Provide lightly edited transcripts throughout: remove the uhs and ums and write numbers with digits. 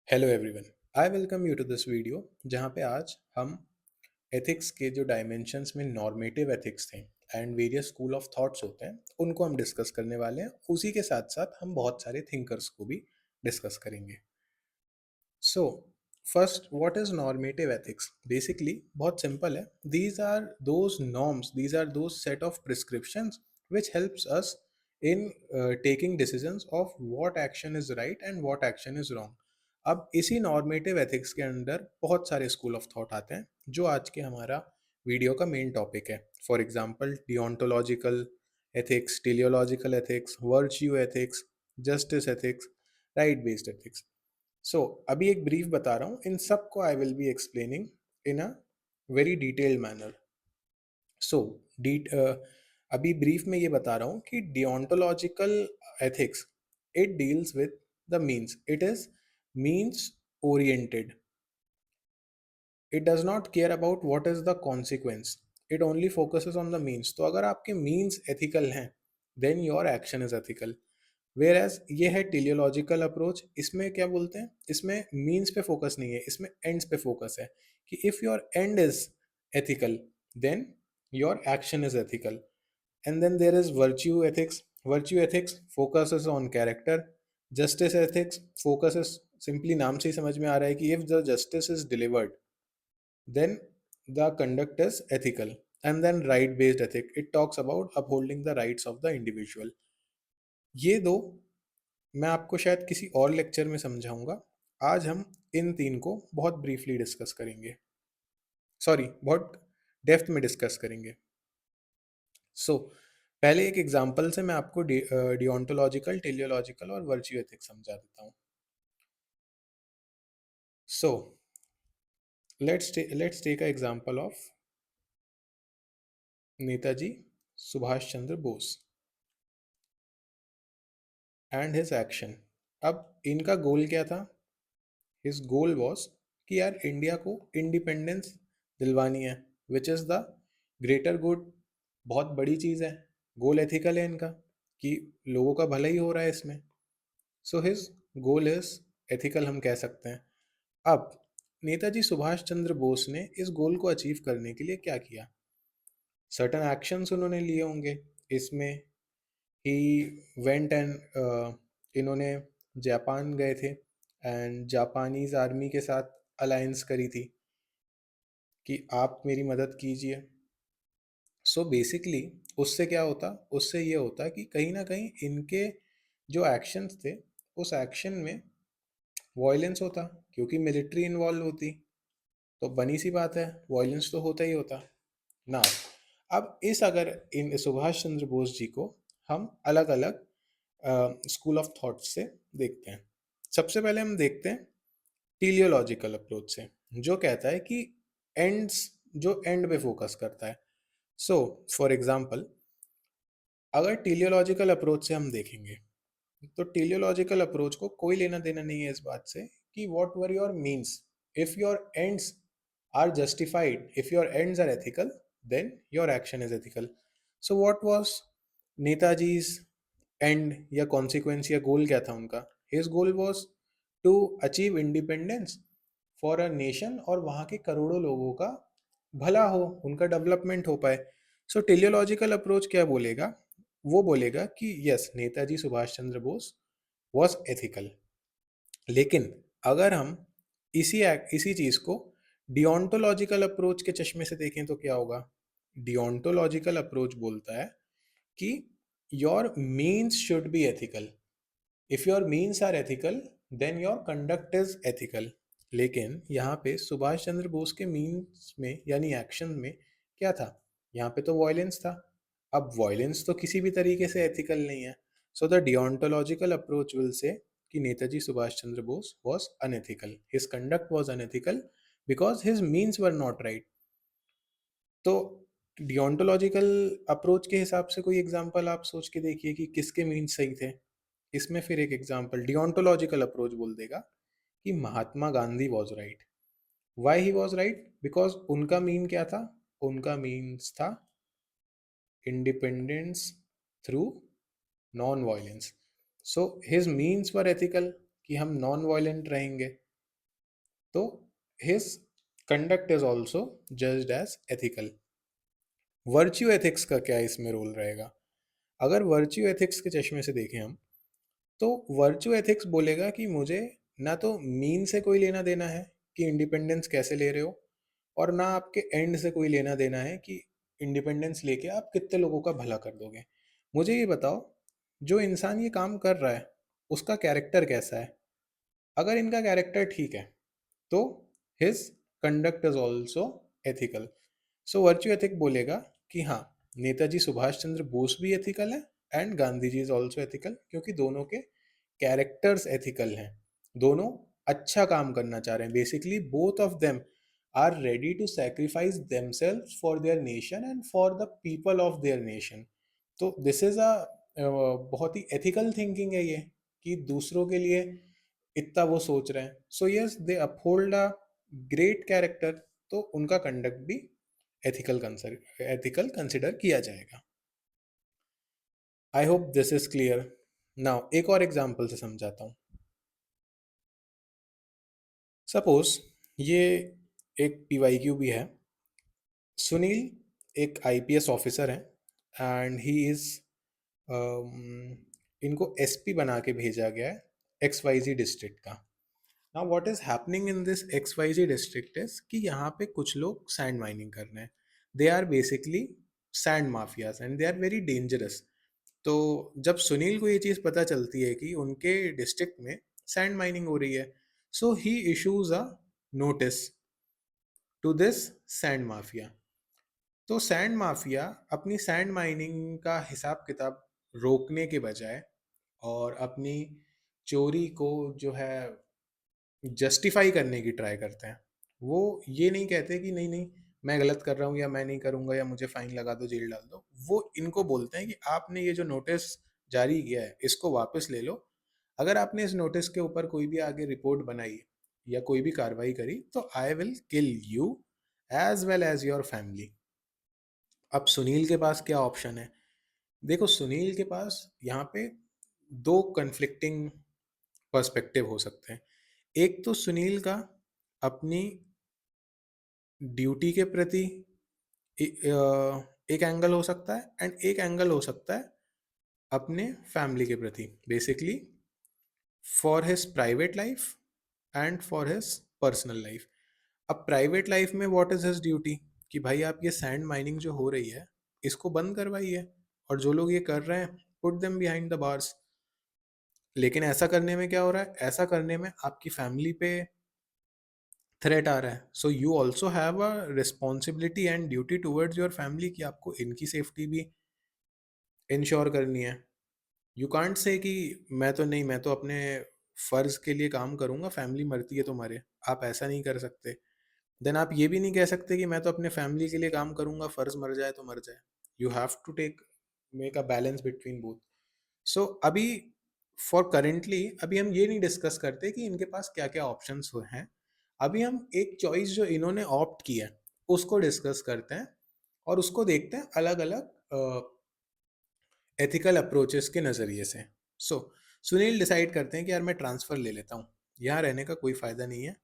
Hello everyone. I welcome you to this video जहाँ पे आज हम एथिक्स के जो डायमेंशंस में नॉर्मेटिव एथिक्स थे and various school of thoughts होते हैं उनको हम डिस्कस करने वाले हैं। उसी के साथ साथ हम बहुत सारे थिंकर्स को भी डिस्कस करेंगे। So first, what is normative ethics? Basically बहुत सिंपल है। These are those norms, these are those set of prescriptions which helps us in taking decisions of what action is right and what action is wrong. अब इसी normative ethics के अंदर बहुत सारे school of thought आते हैं जो आज के हमारा वीडियो का मेन टॉपिक है। For example deontological ethics, teleological ethics, virtue ethics, justice ethics, right based ethics. So अभी एक ब्रीफ बता रहा हूँ, इन सब को I will be explaining in a very detailed manner. So अभी ब्रीफ में ये बता रहा हूँ कि deontological ethics, it deals with the means, it is means oriented. It does not care about what is the consequence, it only focuses on the means. तो अगर आपके मीन्स एथिकल हैं then your action is ethical. Where as ये है teleological approach, इसमें क्या बोलते हैं, इसमें मीन्स पे फोकस नहीं है, इसमें एंड्स पे फोकस है कि if your end is ethical then your action is ethical. And then there is virtue ethics. Virtue ethics focuses on character. Justice ethics focuses, simply नाम से ही समझ में आ रहा है कि if the justice is delivered then the conduct is ethical. And then right based ethic, it talks about upholding the rights of the individual. ये दो मैं आपको शायद किसी और लेक्चर में समझाऊंगा। आज हम इन तीन को बहुत ब्रीफली डिस्कस करेंगे, सॉरी बहुत डेप्थ में डिस्कस करेंगे। सो पहले एक एग्जांपल से मैं आपको डियोंटोलॉजिकल, टेलियोलॉजिकल और वर्च्यू एथिक्स समझा देता हूँ। सो let's take an example of Netaji Subhash Chandra Bose and his action. अब इनका गोल क्या था? हिज गोल वॉज कि यार इंडिया को इंडिपेंडेंस दिलवानी है, which is the greater good. बहुत बड़ी चीज़ है। गोल एथिकल है इनका कि लोगों का भला ही हो रहा है इसमें। So his goal is ethical, हम कह सकते हैं। अब नेताजी सुभाष चंद्र बोस ने इस गोल को अचीव करने के लिए क्या किया? सर्टन एक्शंस उन्होंने लिए होंगे। इसमें ही वेंट एंड इन्होंने जापान गए थे एंड जापानीज आर्मी के साथ अलायंस करी थी कि आप मेरी मदद कीजिए। सो बेसिकली उससे क्या होता? उससे ये होता कि कहीं ना कहीं इनके जो एक्शंस थे उस एक्शन में वॉयलेंस होता, क्योंकि मिलिट्री इन्वॉल्व होती। तो बनी सी बात है, वॉयलेंस तो होता ही होता ना। अब इस अगर इन सुभाष चंद्र बोस जी को हम अलग अलग स्कूल ऑफ थॉट से देखते हैं। सबसे पहले हम देखते हैं टीलियोलॉजिकल अप्रोच से, जो कहता है कि एंड्स, जो एंड पे फोकस करता है। सो फॉर एग्जांपल, अगर टीलियोलॉजिकल अप्रोच से हम देखेंगे तो टीलियोलॉजिकल अप्रोच को कोई लेना देना नहीं है इस बात से कि whatever your means. If your ends are justified, if your ends are ethical, then your action is ethical. So what was Netaji's end या कॉन्सिक्वेंस या गोल क्या था उनका? His goal was to achieve independence for a nation, और वहाँ के करोड़ों लोगों का भला हो, उनका डेवलपमेंट हो पाए। सो टेलियोलॉजिकल अप्रोच क्या बोलेगा? वो बोलेगा कि yes, Netaji Subhash Chandra Bose was ethical. लेकिन अगर हम इसी चीज को डियोंटोलॉजिकल अप्रोच के चश्मे से देखें तो क्या होगा? डियोंटोलॉजिकल अप्रोच बोलता है कि your means should be ethical. If your means are ethical then your conduct is ethical. लेकिन यहाँ पे सुभाष चंद्र बोस के मीन्स में यानी एक्शन में क्या था? यहाँ पे तो वॉयलेंस था। अब वॉयलेंस तो किसी भी तरीके से एथिकल नहीं है। So the deontological approach will say कि Netaji Subhash Chandra Bose was unethical, his conduct was unethical because his means were not right. तो डियोंटोलॉजिकल अप्रोच के हिसाब से कोई एग्जांपल आप सोच के देखिए कि किसके मीन्स सही थे। इसमें फिर एक एग्जांपल डियोंटोलॉजिकल अप्रोच बोल देगा कि Mahatma Gandhi was right. Why he was right? Because उनका मीन क्या था? उनका मीन्स था independence through non violence. So his means were ethical कि हम नॉन वायलेंट रहेंगे। तो his conduct is also judged as ethical. Virtue ethics का क्या इसमें रोल रहेगा? अगर वर्च्यू एथिक्स के चश्मे से देखें हम, तो वर्च्यू एथिक्स बोलेगा कि मुझे ना तो मीन से कोई लेना देना है कि इंडिपेंडेंस कैसे ले रहे हो, और ना आपके एंड से कोई लेना देना है कि इंडिपेंडेंस लेके आप कितने लोगों का भला कर दोगे। मुझे ये बताओ, जो इंसान ये काम कर रहा है उसका कैरेक्टर कैसा है? अगर इनका कैरेक्टर ठीक है तो his conduct is also ethical. So virtue ethic बोलेगा कि हाँ, नेताजी सुभाष चंद्र बोस भी एथिकल है and Gandhi ji is also ethical, क्योंकि दोनों के कैरेक्टर्स एथिकल हैं। दोनों अच्छा काम करना चाह रहे हैं। Basically both of them are ready to sacrifice themselves for their nation and for the people of their nation. तो दिस इज अ बहुत ही एथिकल थिंकिंग है ये, कि दूसरों के लिए इतना वो सोच रहे हैं। So yes, they uphold a great character, तो उनका कंडक्ट भी एथिकल कंसिडर किया जाएगा। आई hope this is clear. Now एक और एग्जांपल से समझाता हूँ। सपोज ये एक पीवाईक्यू भी है। सुनील एक आईपीएस ऑफिसर है एंड ही इज, इनको एसपी बना के भेजा गया है XYZ डिस्ट्रिक्ट का। Now what is happening in this XYZ district is कि यहाँ पे कुछ लोग सैंड माइनिंग कर रहे हैं। They are basically sand mafias and they are very dangerous. तो जब सुनील को ये चीज़ पता चलती है कि उनके डिस्ट्रिक्ट में सैंड माइनिंग हो रही है, so he issues a notice to this sand mafia. तो सैंड माफिया अपनी सैंड माइनिंग का हिसाब किताब रोकने के बजाय और अपनी चोरी को जो है जस्टिफाई करने की ट्राई करते हैं। वो ये नहीं कहते कि नहीं नहीं, मैं गलत कर रहा हूँ या मैं नहीं करूँगा या मुझे फाइन लगा दो, जेल डाल दो। वो इनको बोलते हैं कि आपने ये जो नोटिस जारी किया है इसको वापस ले लो। अगर आपने इस नोटिस के ऊपर कोई भी आगे रिपोर्ट बनाई या कोई भी कार्रवाई करी तो I will kill you as well as your family. अब सुनील के पास क्या ऑप्शन है? देखो, सुनील के पास यहाँ पे दो कन्फ्लिक्टिंग पर्सपेक्टिव हो सकते हैं। एक तो सुनील का अपनी ड्यूटी के प्रति एक एंगल हो सकता है एंड एक एंगल हो सकता है अपने फैमिली के प्रति, basically for his private life and for his personal life. अब प्राइवेट लाइफ में व्हाट इज हिज ड्यूटी कि भाई आप ये सैंड माइनिंग जो हो रही है इसको बंद करवाइए, और जो लोग ये कर रहे हैं put them behind the bars. लेकिन ऐसा करने में क्या हो रहा है? ऐसा करने में आपकी फैमिली पे थ्रेट आ रहा है। So you also have a responsibility and duty towards your family कि आपको इनकी सेफ्टी भी इंश्योर करनी है। यू कांट से कि मैं तो नहीं, मैं तो अपने फ़र्ज़ के लिए काम करूँगा, फैमिली मरती है तो मरे। आप ऐसा नहीं कर सकते। देन आप ये भी नहीं कह सकते कि मैं तो अपने फैमिली के लिए काम करूँगा, फ़र्ज़ मर जाए तो मर जाए। You have to make a balance between both. So अभी फॉर करेंटली अभी हम ये नहीं डिस्कस करते कि इनके पास क्या-क्या ऑप्शंस हैं। अभी हम एक चॉइस जो इन्होंने ऑप्ट की है, उसको डिस्कस करते हैं और उसको देखते हैं अलग-अलग एथिकल अप्रोचेस के नज़रिए से। सो सुनील डिसाइड करते हैं कि यार मैं ट्रांसफ़र ले लेता हूँ, यहाँ रहने का कोई फ़ायदा नहीं है,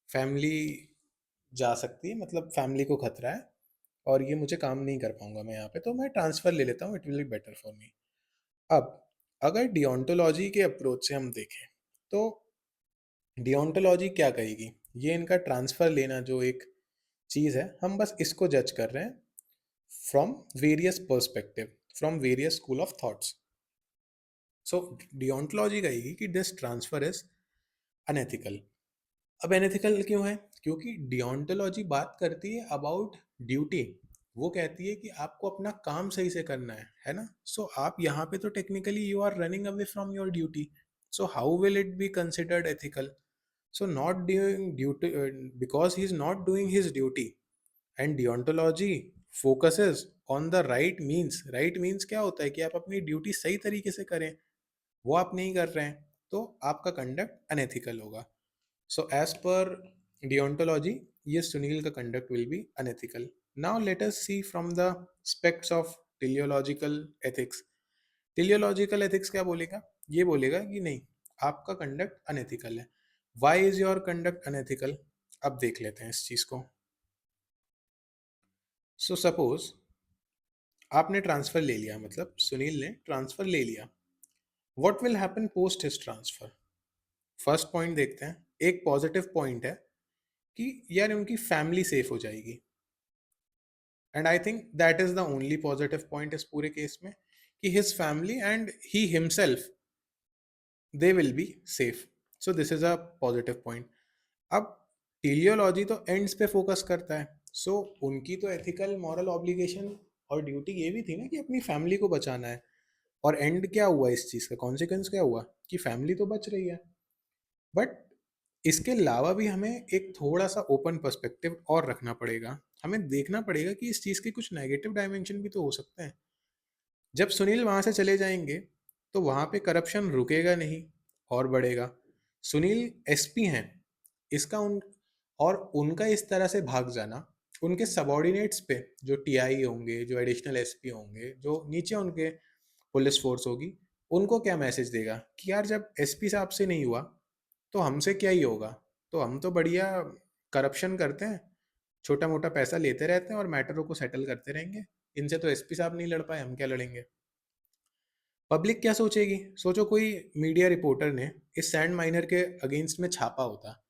फैमिली जा सकती है, मतलब फैमिली को खतरा है और ये मुझे काम नहीं कर पाऊंगा मैं यहाँ पे, तो मैं ट्रांसफ़र ले लेता हूँ, it will be better for me. अब अगर डिओंटोलॉजी के अप्रोच से हम देखें तो डिओंटोलॉजी क्या कहेगी? ये इनका ट्रांसफ़र लेना जो एक चीज़ है, हम बस इसको जज कर रहे हैं from various perspective, from various school of thoughts. So deontology कहेगी कि दिस ट्रांसफ़र इज अनएथिकल। अब अनएथिकल क्यों है? क्योंकि डिओंटोलॉजी बात करती है अबाउट ड्यूटी। वो कहती है कि आपको अपना काम सही से करना है ना? सो आप यहाँ पे तो technically you are running away from your duty. So how will it be considered ethical? So not doing duty, because he is not doing his duty, and deontology focuses on the right means. Right means क्या होता है कि आप अपनी duty सही तरीके से करें, वो आप नहीं कर रहे हैं तो आपका कंडक्ट अनएथिकल होगा। सो एज पर डिओंटोलॉजी, ये सुनील का conduct will be unethical. Now let us see from the aspects of teleological ethics. Teleological ethics क्या बोलेगा? ये बोलेगा कि नहीं, आपका कंडक्ट अनएथिकल है। Why is your conduct unethical? अब देख लेते हैं इस चीज को। सो सपोज आपने ट्रांसफर ले लिया, मतलब सुनील ने ट्रांसफर ले लिया। What will happen post his transfer? First point देखते हैं। एक पॉजिटिव पॉइंट है कि यार उनकी फैमिली सेफ हो जाएगी, and I think that is the only positive point इस पूरे केस में, कि his family and he himself, they will be safe. So this is a positive point. अब टेलियोलॉजी तो एंड्स पे फोकस करता है, सो उनकी तो एथिकल मॉरल ऑब्लिगेशन और ड्यूटी ये भी थी ना कि अपनी फैमिली को बचाना है। और एंड क्या हुआ इस चीज़ का, कॉन्सिक्वेंस क्या हुआ कि फैमिली तो बच रही है। बट इसके अलावा भी हमें एक थोड़ा सा ओपन पर्सपेक्टिव और रखना पड़ेगा। हमें देखना पड़ेगा कि इस चीज़ के कुछ नेगेटिव डायमेंशन भी तो हो सकते हैं। जब सुनील वहां से चले जाएंगे तो वहां पे करप्शन रुकेगा नहीं और बढ़ेगा। सुनील एसपी हैं, इसका उन और उनका इस तरह से भाग जाना उनके सबॉर्डिनेट्स पे, जो टीआई होंगे, जो एडिशनल एसपी होंगे, जो नीचे उनके पुलिस फोर्स होगी, उनको क्या मैसेज देगा कि यार जब एसपी साहब से नहीं हुआ तो हमसे क्या ही होगा। तो हम तो बढ़िया करप्शन करते हैं, छोटा मोटा पैसा लेते रहते हैं और मैटरों को सेटल करते रहेंगे। इनसे तो एसपी साहब नहीं लड़ पाए, हम क्या लड़ेंगे। पब्लिक क्या सोचेगी? सोचो कोई मीडिया रिपोर्टर ने इस सैंड माइनर के अगेंस्ट में छापा होता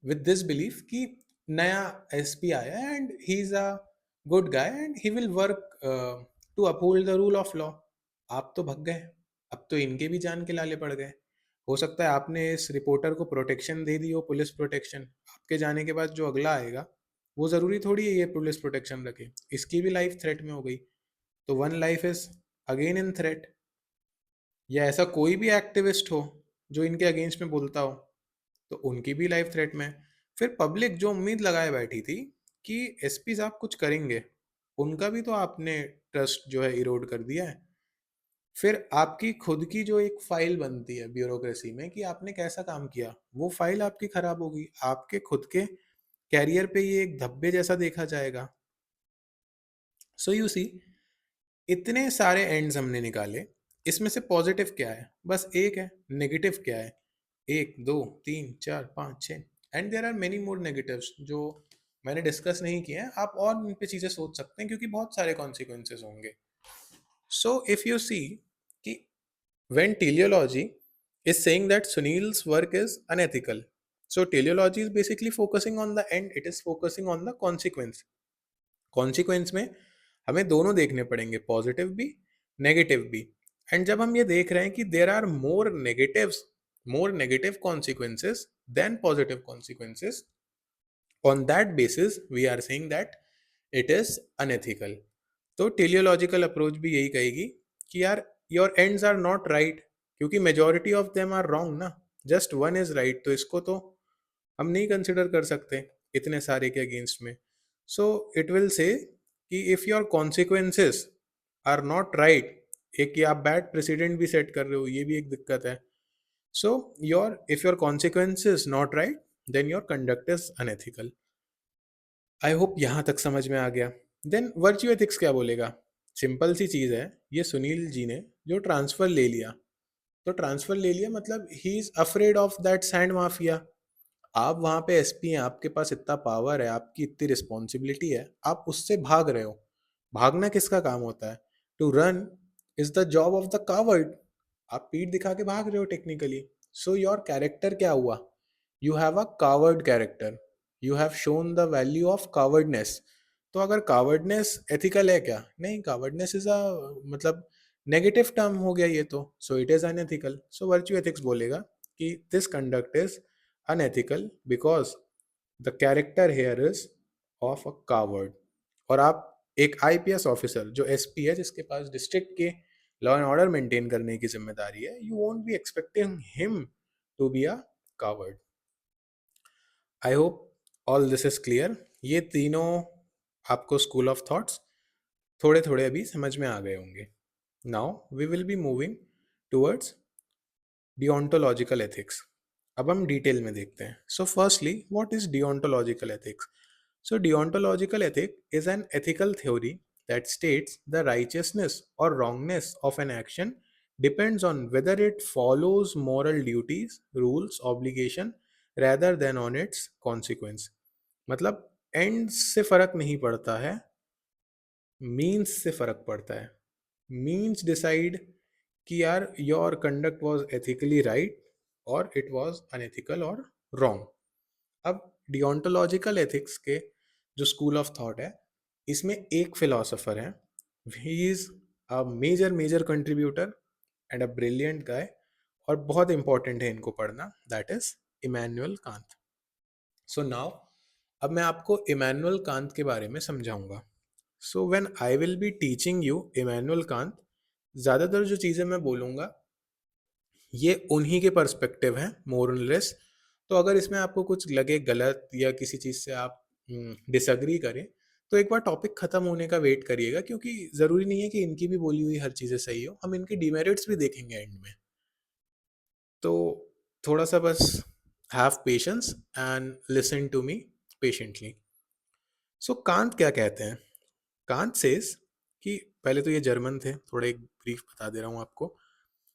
विद दिस बिलीफ कि नया एसपी आया and he is a good guy and he will work to uphold the rule of law. आप तो भग गए, अब तो इनके भी जान के लाले पड़ गए। हो सकता है आपने इस रिपोर्टर को प्रोटेक्शन दे दी हो, पुलिस प्रोटेक्शन। आपके जाने के बाद जो अगला आएगा वो ज़रूरी थोड़ी है ये पुलिस प्रोटेक्शन रखे, इसकी भी लाइफ थ्रेट में हो गई। तो one life is again in threat. या ऐसा कोई भी एक्टिविस्ट हो जो इनके अगेंस्ट में बोलता हो तो उनकी भी लाइफ थ्रेट में है। फिर पब्लिक जो उम्मीद लगाए बैठी थी कि एसपी साहब कुछ करेंगे, उनका भी तो आपने ट्रस्ट जो है इरोड कर दिया है। फिर आपकी खुद की जो एक फाइल बनती है ब्यूरोक्रेसी में कि आपने कैसा काम किया, वो फाइल आपकी खराब होगी, आपके खुद के कैरियर पे ये एक धब्बे जैसा देखा जाएगा। सो यू सी, इतने सारे एंड्स हमने निकाले, इसमें से पॉजिटिव क्या है? बस एक है। नेगेटिव क्या है? एक, दो, तीन, चार, पाँच, छः, and there are many more negatives जो मैंने डिस्कस नहीं किए हैं। आप और इन पे चीज़ें सोच सकते हैं क्योंकि बहुत सारे कॉन्सिक्वेंसेस होंगे। सो इफ यू सी कि when teleology is saying that Sunil's work is unethical, so teleology is basically focusing on the end, it is focusing on the consequence। Consequence में हमें दोनों देखने पड़ेंगे, पॉजिटिव भी नेगेटिव भी। And जब हम ये देख रहे हैं कि there are more negative consequences than positive consequences, on that basis we are saying that it is unethical. तो टेलियोलॉजिकल अप्रोच भी यही कहेगी कि यार your ends are not right, क्योंकि majority of them are wrong ना, जस्ट वन इज राइट। तो इसको तो हम नहीं कंसिडर कर सकते इतने सारे के अगेंस्ट में। सो इट विल से कि if your consequences are not right, एक कि आप बैड प्रेसिडेंट भी सेट कर रहे हो, ये भी एक दिक्कत है। So your if your consequences not right then your conduct is unethical. I hope यहाँ तक समझ में आ गया। देन वर्च्यू एथिक्स क्या बोलेगा? सिंपल सी चीज़ है, ये सुनील जी ने जो ट्रांसफ़र ले लिया, तो ट्रांसफ़र ले लिया मतलब he is afraid of that sand mafia. आप वहाँ पे एसपी हैं, आपके पास इतना पावर है, आपकी इतनी रिस्पॉन्सिबिलिटी है, आप उससे भाग रहे हो। भागना किसका काम होता है? To run is the job of the coward. आप पीठ दिखा के भाग रहे हो टेक्निकली। सो योर कैरेक्टर क्या हुआ? You have a coward character, you have shown the value of cowardness. तो अगर कावर्डनेस एथिकल है क्या? नहीं, कावर्डनेस इज अ मतलब नेगेटिव टर्म हो गया ये तो। So it is unethical. So virtue ethics बोलेगा कि this conduct is unethical because the character here is of a coward. और आप एक आईपीएस ऑफिसर जो एसपी है, जिसके पास डिस्ट्रिक्ट के लॉ एंड ऑर्डर मेंटेन करने की जिम्मेदारी है, you won't be expecting him to be a coward. I hope all this is clear. ये तीनों आपको स्कूल ऑफ थॉट्स थोड़े थोड़े अभी समझ में आ गए होंगे। Now we will be moving towards deontological ethics. अब हम डिटेल में देखते हैं। So firstly, what is deontological ethics? So deontological ethic is an ethical theory that states the righteousness or wrongness of an action depends on whether it follows moral duties, rules, obligation, rather than on its consequence. मतलब and से फर्क नहीं पड़ता है, means से फर्क पड़ता है. मीन्स डिसाइड कि यार your conduct was ethically right और इट वाज अनएथिकल और रॉन्ग. अब डियोंटोलॉजिकल एथिक्स के जो स्कूल ऑफ थॉट है, इसमें एक फिलोसोफर है, he is a major major contributor and a brilliant guy, और बहुत इंपॉर्टेंट है इनको पढ़ना, that is Immanuel Kant. So now अब मैं आपको इमैनुअल कांत के बारे में समझाऊंगा. So when I will be teaching you Immanuel Kant, ज़्यादातर जो चीज़ें मैं बोलूँगा ये उन्हीं के पर्सपेक्टिव हैं, मोर और लेस. तो अगर इसमें आपको कुछ लगे गलत या किसी चीज़ से आप डिसएग्री करें, तो एक बार टॉपिक ख़त्म होने का वेट करिएगा, क्योंकि ज़रूरी नहीं है कि इनकी भी बोली हुई हर चीज़ें सही हो, हम इनके डिमेरिट्स भी देखेंगे एंड में. तो थोड़ा सा बस have patience and listen to me patiently. So Kant क्या कहते हैं? कांत सेज कि पहले तो ये जर्मन थे, थोड़ा एक ब्रीफ बता दे रहा हूँ आपको.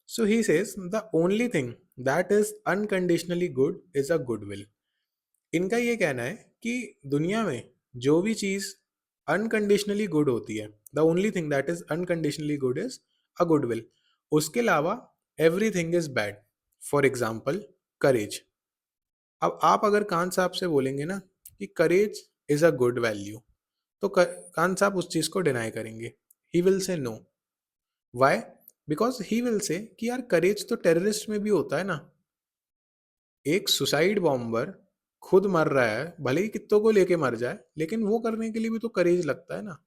So he says the only thing that is unconditionally good is a goodwill. इनका ये कहना है कि दुनिया में जो भी चीज़ अनकंडीशनली गुड होती है, the only thing that is unconditionally good is a goodwill. उसके अलावा everything is bad. For example courage. अब आप अगर कांत साहब से बोलेंगे ना कि courage is a good value, तो कांत साहब उस चीज़ को डिनाई करेंगे. He will say no. Why? Because he will say कि यार करेज तो टेररिस्ट में भी होता है ना. एक सुसाइड बॉम्बर खुद मर रहा है, भले ही कित्तों को लेके मर जाए, लेकिन वो करने के लिए भी तो करेज लगता है ना.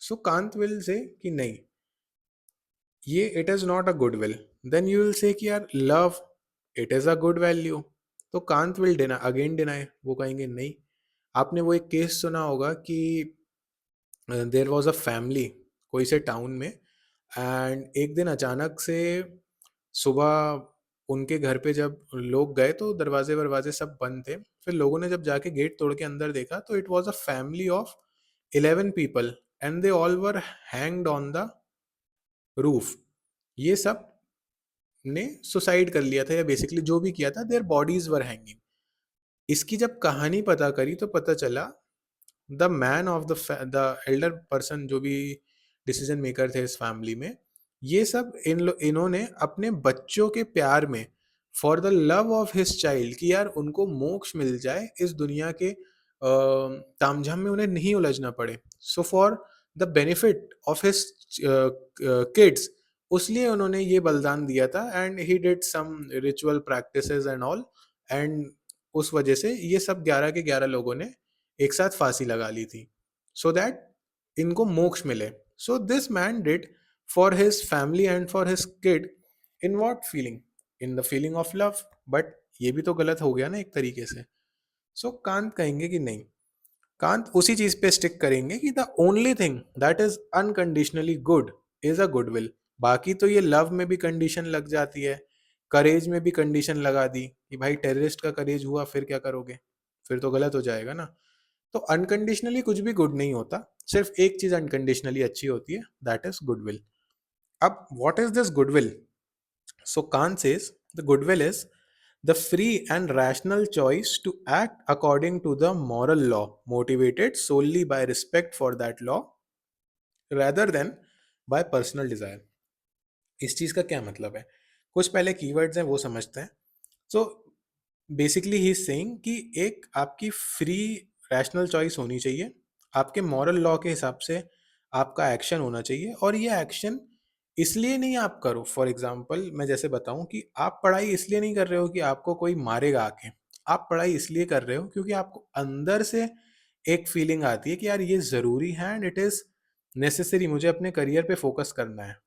सो कांत विल से कि नहीं, ये it is not a good will. Then you will say कि यार love it is a good value. तो Kant will deny, again deny. वो कहेंगे नहीं. आपने वो एक केस सुना होगा कि देयर वॉज अ फैमिली कोई से टाउन में, एंड एक दिन अचानक से सुबह उनके घर पे जब लोग गए तो दरवाजे वरवाजे सब बंद थे. फिर लोगों ने जब जाके गेट तोड़ के अंदर देखा तो it was a family of 11 people and they all were hanged on the roof. ये सब ने सुसाइड कर लिया था, या बेसिकली जो भी किया था, देयर बॉडीज वर हैंगिंग. इसकी जब कहानी पता करी तो पता चला the man of the Elder person, जो भी डिसीजन मेकर थे इस फैमिली में, ये सब इन्होंने अपने बच्चों के प्यार में, for the love of his child, कि यार उनको मोक्ष मिल जाए इस दुनिया के तामझाम में, उन्हें नहीं उलझना पड़े. So for the benefit of his kids, उसलिए उन्होंने ये बलिदान दिया था. And he did some ritual practices and all, and उस वजह से ये सब 11 के 11 लोगों ने एक साथ फांसी लगा ली थी, सो दैट इनको मोक्ष मिले. So this man did for his family and for his kid, in what feeling? In the feeling of love. But ये भी तो गलत हो गया ना एक तरीके से. सो कांत कहेंगे कि नहीं, कांत उसी चीज पे स्टिक करेंगे कि the only thing that is unconditionally good is a goodwill. बाकी तो ये लव में भी कंडीशन लग जाती है, करेज में भी कंडीशन लगा दी कि भाई टेररिस्ट का करेज हुआ फिर क्या करोगे, फिर तो गलत हो जाएगा ना. तो अनकंडीशनली कुछ भी गुड नहीं होता, सिर्फ एक चीज अनकंडीशनली अच्छी होती है, दैट इज गुडविल. अब what is this goodwill? So Kant says the goodwill is the free and rational choice to act according to the moral law, motivated solely by respect for that law rather than by personal desire. इस चीज का क्या मतलब है? कुछ पहले keywords हैं वो समझते हैं. सो बेसिकली ही इज सेइंग कि एक आपकी फ्री रैशनल चॉइस होनी चाहिए, आपके मॉरल लॉ के हिसाब से आपका एक्शन होना चाहिए, और ये एक्शन इसलिए नहीं आप करो. फॉर एग्जाम्पल मैं जैसे बताऊं कि आप पढ़ाई इसलिए नहीं कर रहे हो कि आपको कोई मारेगा आके, आप पढ़ाई इसलिए कर रहे हो क्योंकि आपको अंदर से एक फीलिंग आती है कि यार ये ज़रूरी है एंड इट इज़ नेसेसरी, मुझे अपने करियर पे फोकस करना है.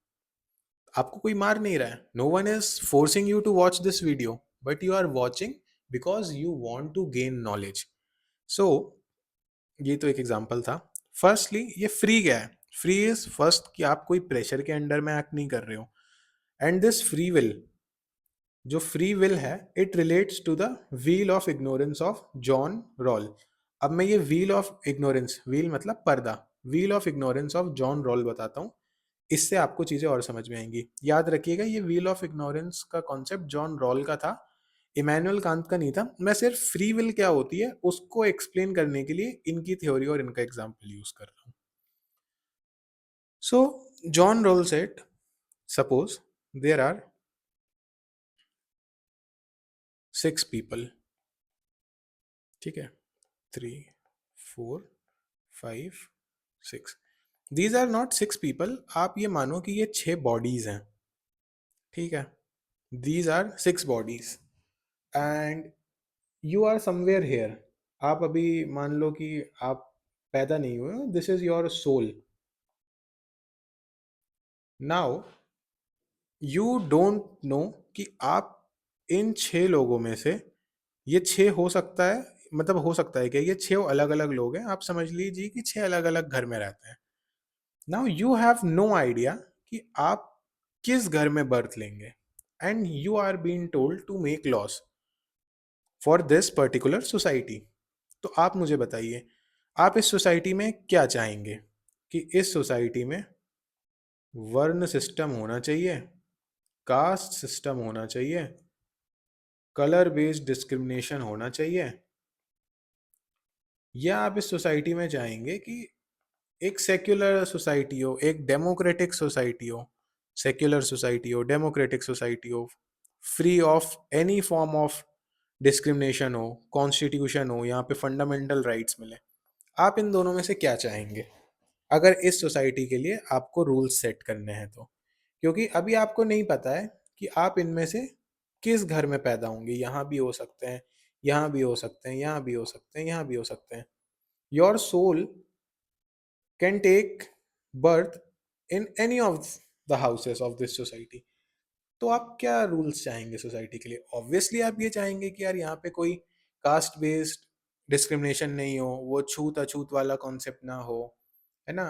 आपको कोई मार नहीं रहा है, no one is forcing you to watch this video, but you are watching because you want to gain knowledge. So ये तो एक एग्जाम्पल था. फर्स्टली ये फ्री क्या है? फ्री इज फर्स्ट कि आप कोई प्रेशर के अंडर में एक्ट नहीं कर रहे हो. एंड दिस फ्री विल, जो फ्री विल है, it relates to the veil of ignorance of John Rawl. अब मैं ये व्हील ऑफ इग्नोरेंस, व्हील मतलब पर्दा, veil of ignorance of John Rawl बताता हूँ, इससे आपको चीज़ें और समझ में आएंगी. याद रखिएगा ये व्हील ऑफ इग्नोरेंस का कॉन्सेप्ट जॉन रॉल का था. इमैनुअल कांत का नहीं था, मैं सिर्फ फ्री विल क्या होती है उसको एक्सप्लेन करने के लिए इनकी थ्योरी और इनका एग्जाम्पल यूज कर रहा हूँ. So John Rawl set, suppose there are 6 people. ठीक है, 3, 4, 5, 6. These are not 6 people. आप ये मानो कि ये 6 bodies हैं. ठीक है, these are 6 bodies and you are somewhere here. आप अभी मान लो कि आप पैदा नहीं हुए हो, this is your soul. Now you don't know कि आप इन 6 लोगों में से, ये 6 हो सकता है, मतलब हो सकता है कि ये 6 अलग अलग लोग हैं, आप समझ लीजिए कि 6 अलग अलग घर में रहते हैं. Now you have no idea कि आप किस घर में बर्थ लेंगे, and you are being told to make laws for this particular society. तो आप मुझे बताइए, आप इस सोसाइटी में क्या चाहेंगे? कि इस सोसाइटी में वर्ण सिस्टम होना चाहिए, कास्ट सिस्टम होना चाहिए, कलर बेस्ड डिस्क्रिमिनेशन होना चाहिए, या आप इस सोसाइटी में चाहेंगे कि एक सेक्युलर सोसाइटी हो, एक डेमोक्रेटिक सोसाइटी हो, सेक्युलर सोसाइटी हो, डेमोक्रेटिक सोसाइटी हो, free of any form of discrimination हो, कॉन्स्टिट्यूशन हो, यहाँ पे फंडामेंटल राइट्स मिले. आप इन दोनों में से क्या चाहेंगे अगर इस सोसाइटी के लिए आपको रूल्स सेट करने हैं तो? क्योंकि अभी आपको नहीं पता है कि आप इनमें से किस घर में पैदा होंगे. यहाँ भी हो सकते हैं, यहाँ भी हो सकते हैं, यहाँ भी हो सकते हैं, यहाँ भी हो सकते हैं. Your soul can take birth in any of the houses of this society. तो आप क्या रूल्स चाहेंगे सोसाइटी के लिए? ऑब्वियसली आप ये चाहेंगे कि यार यहाँ पे कोई कास्ट बेस्ड डिस्क्रिमिनेशन नहीं हो, वो छूत अछूत वाला कॉन्सेप्ट ना हो, है ना,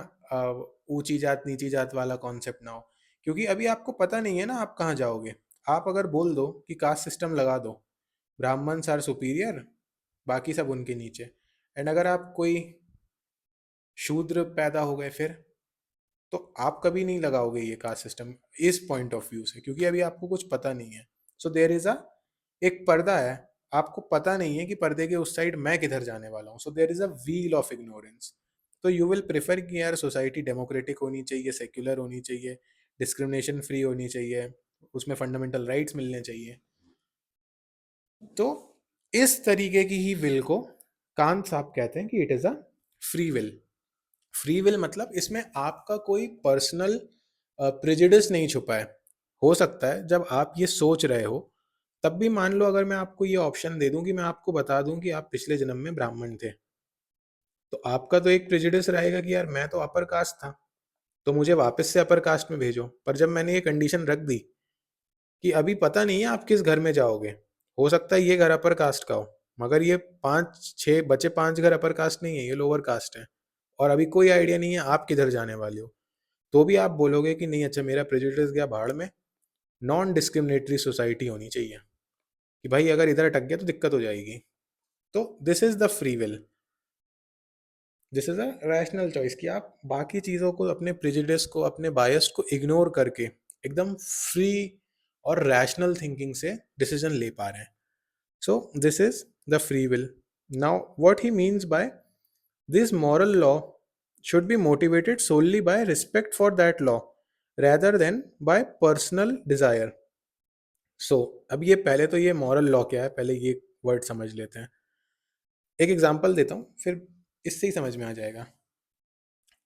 ऊंची जात नीची जात वाला कॉन्सेप्ट ना हो. क्योंकि अभी आपको पता नहीं है ना आप कहाँ जाओगे. आप अगर बोल दो कि कास्ट सिस्टम लगा दो, ब्राह्मण्स आर सुपीरियर, बाकी सब उनके नीचे, एंड अगर आप कोई शूद्र पैदा हो गए फिर, तो आप कभी नहीं लगाओगे ये कास्ट सिस्टम इस पॉइंट ऑफ व्यू से, क्योंकि अभी आपको कुछ पता नहीं है. सो देयर इज अ, एक पर्दा है, आपको पता नहीं है कि पर्दे के उस साइड मैं किधर जाने वाला हूँ. So there is a veil of ignorance. तो यू विल प्रेफर कि यार सोसाइटी डेमोक्रेटिक होनी चाहिए, सेक्युलर होनी चाहिए, डिस्क्रिमिनेशन फ्री होनी चाहिए, उसमें फंडामेंटल राइट्स मिलने चाहिए. तो इस तरीके की ही विल को कांत साहब कहते हैं कि it is a free will. Free will मतलब इसमें आपका कोई पर्सनल प्रेजुडिस नहीं छुपा है. हो सकता है जब आप ये सोच रहे हो, तब भी मान लो अगर मैं आपको ये ऑप्शन दे दूं कि मैं आपको बता दूं कि आप पिछले जन्म में ब्राह्मण थे, तो आपका तो एक प्रेजुडिस रहेगा कि यार मैं तो अपर कास्ट था, तो मुझे वापस से अपर कास्ट में भेजो. पर जब मैंने ये कंडीशन रख दी कि अभी पता नहीं है आप किस घर में जाओगे, हो सकता है ये घर अपर कास्ट का हो, मगर ये 5 6 बचे 5 घर अपर कास्ट नहीं है, ये लोअर कास्ट है, और अभी कोई आइडिया नहीं है आप किधर जाने वाले हो, तो भी आप बोलोगे कि नहीं, अच्छा मेरा प्रेजुडिस गया भाड़ में, नॉन डिस्क्रिमिनेटरी सोसाइटी होनी चाहिए, कि भाई अगर इधर अटक गया तो दिक्कत हो जाएगी. तो this is the free will, this is a rational choice कि आप बाकी चीज़ों को, अपने प्रेजुडिस को, अपने बायस को इग्नोर करके एकदम फ्री और रैशनल थिंकिंग से डिसीजन ले पा रहे हैं. So this is the free will. Now what he means by this moral law should be motivated solely by respect for that law rather than by personal desire. So, अब ये पहले तो ये moral law क्या है, पहले ये word समझ लेते हैं. एक एग्जांपल देता हूँ, फिर इससे ही समझ में आ जाएगा.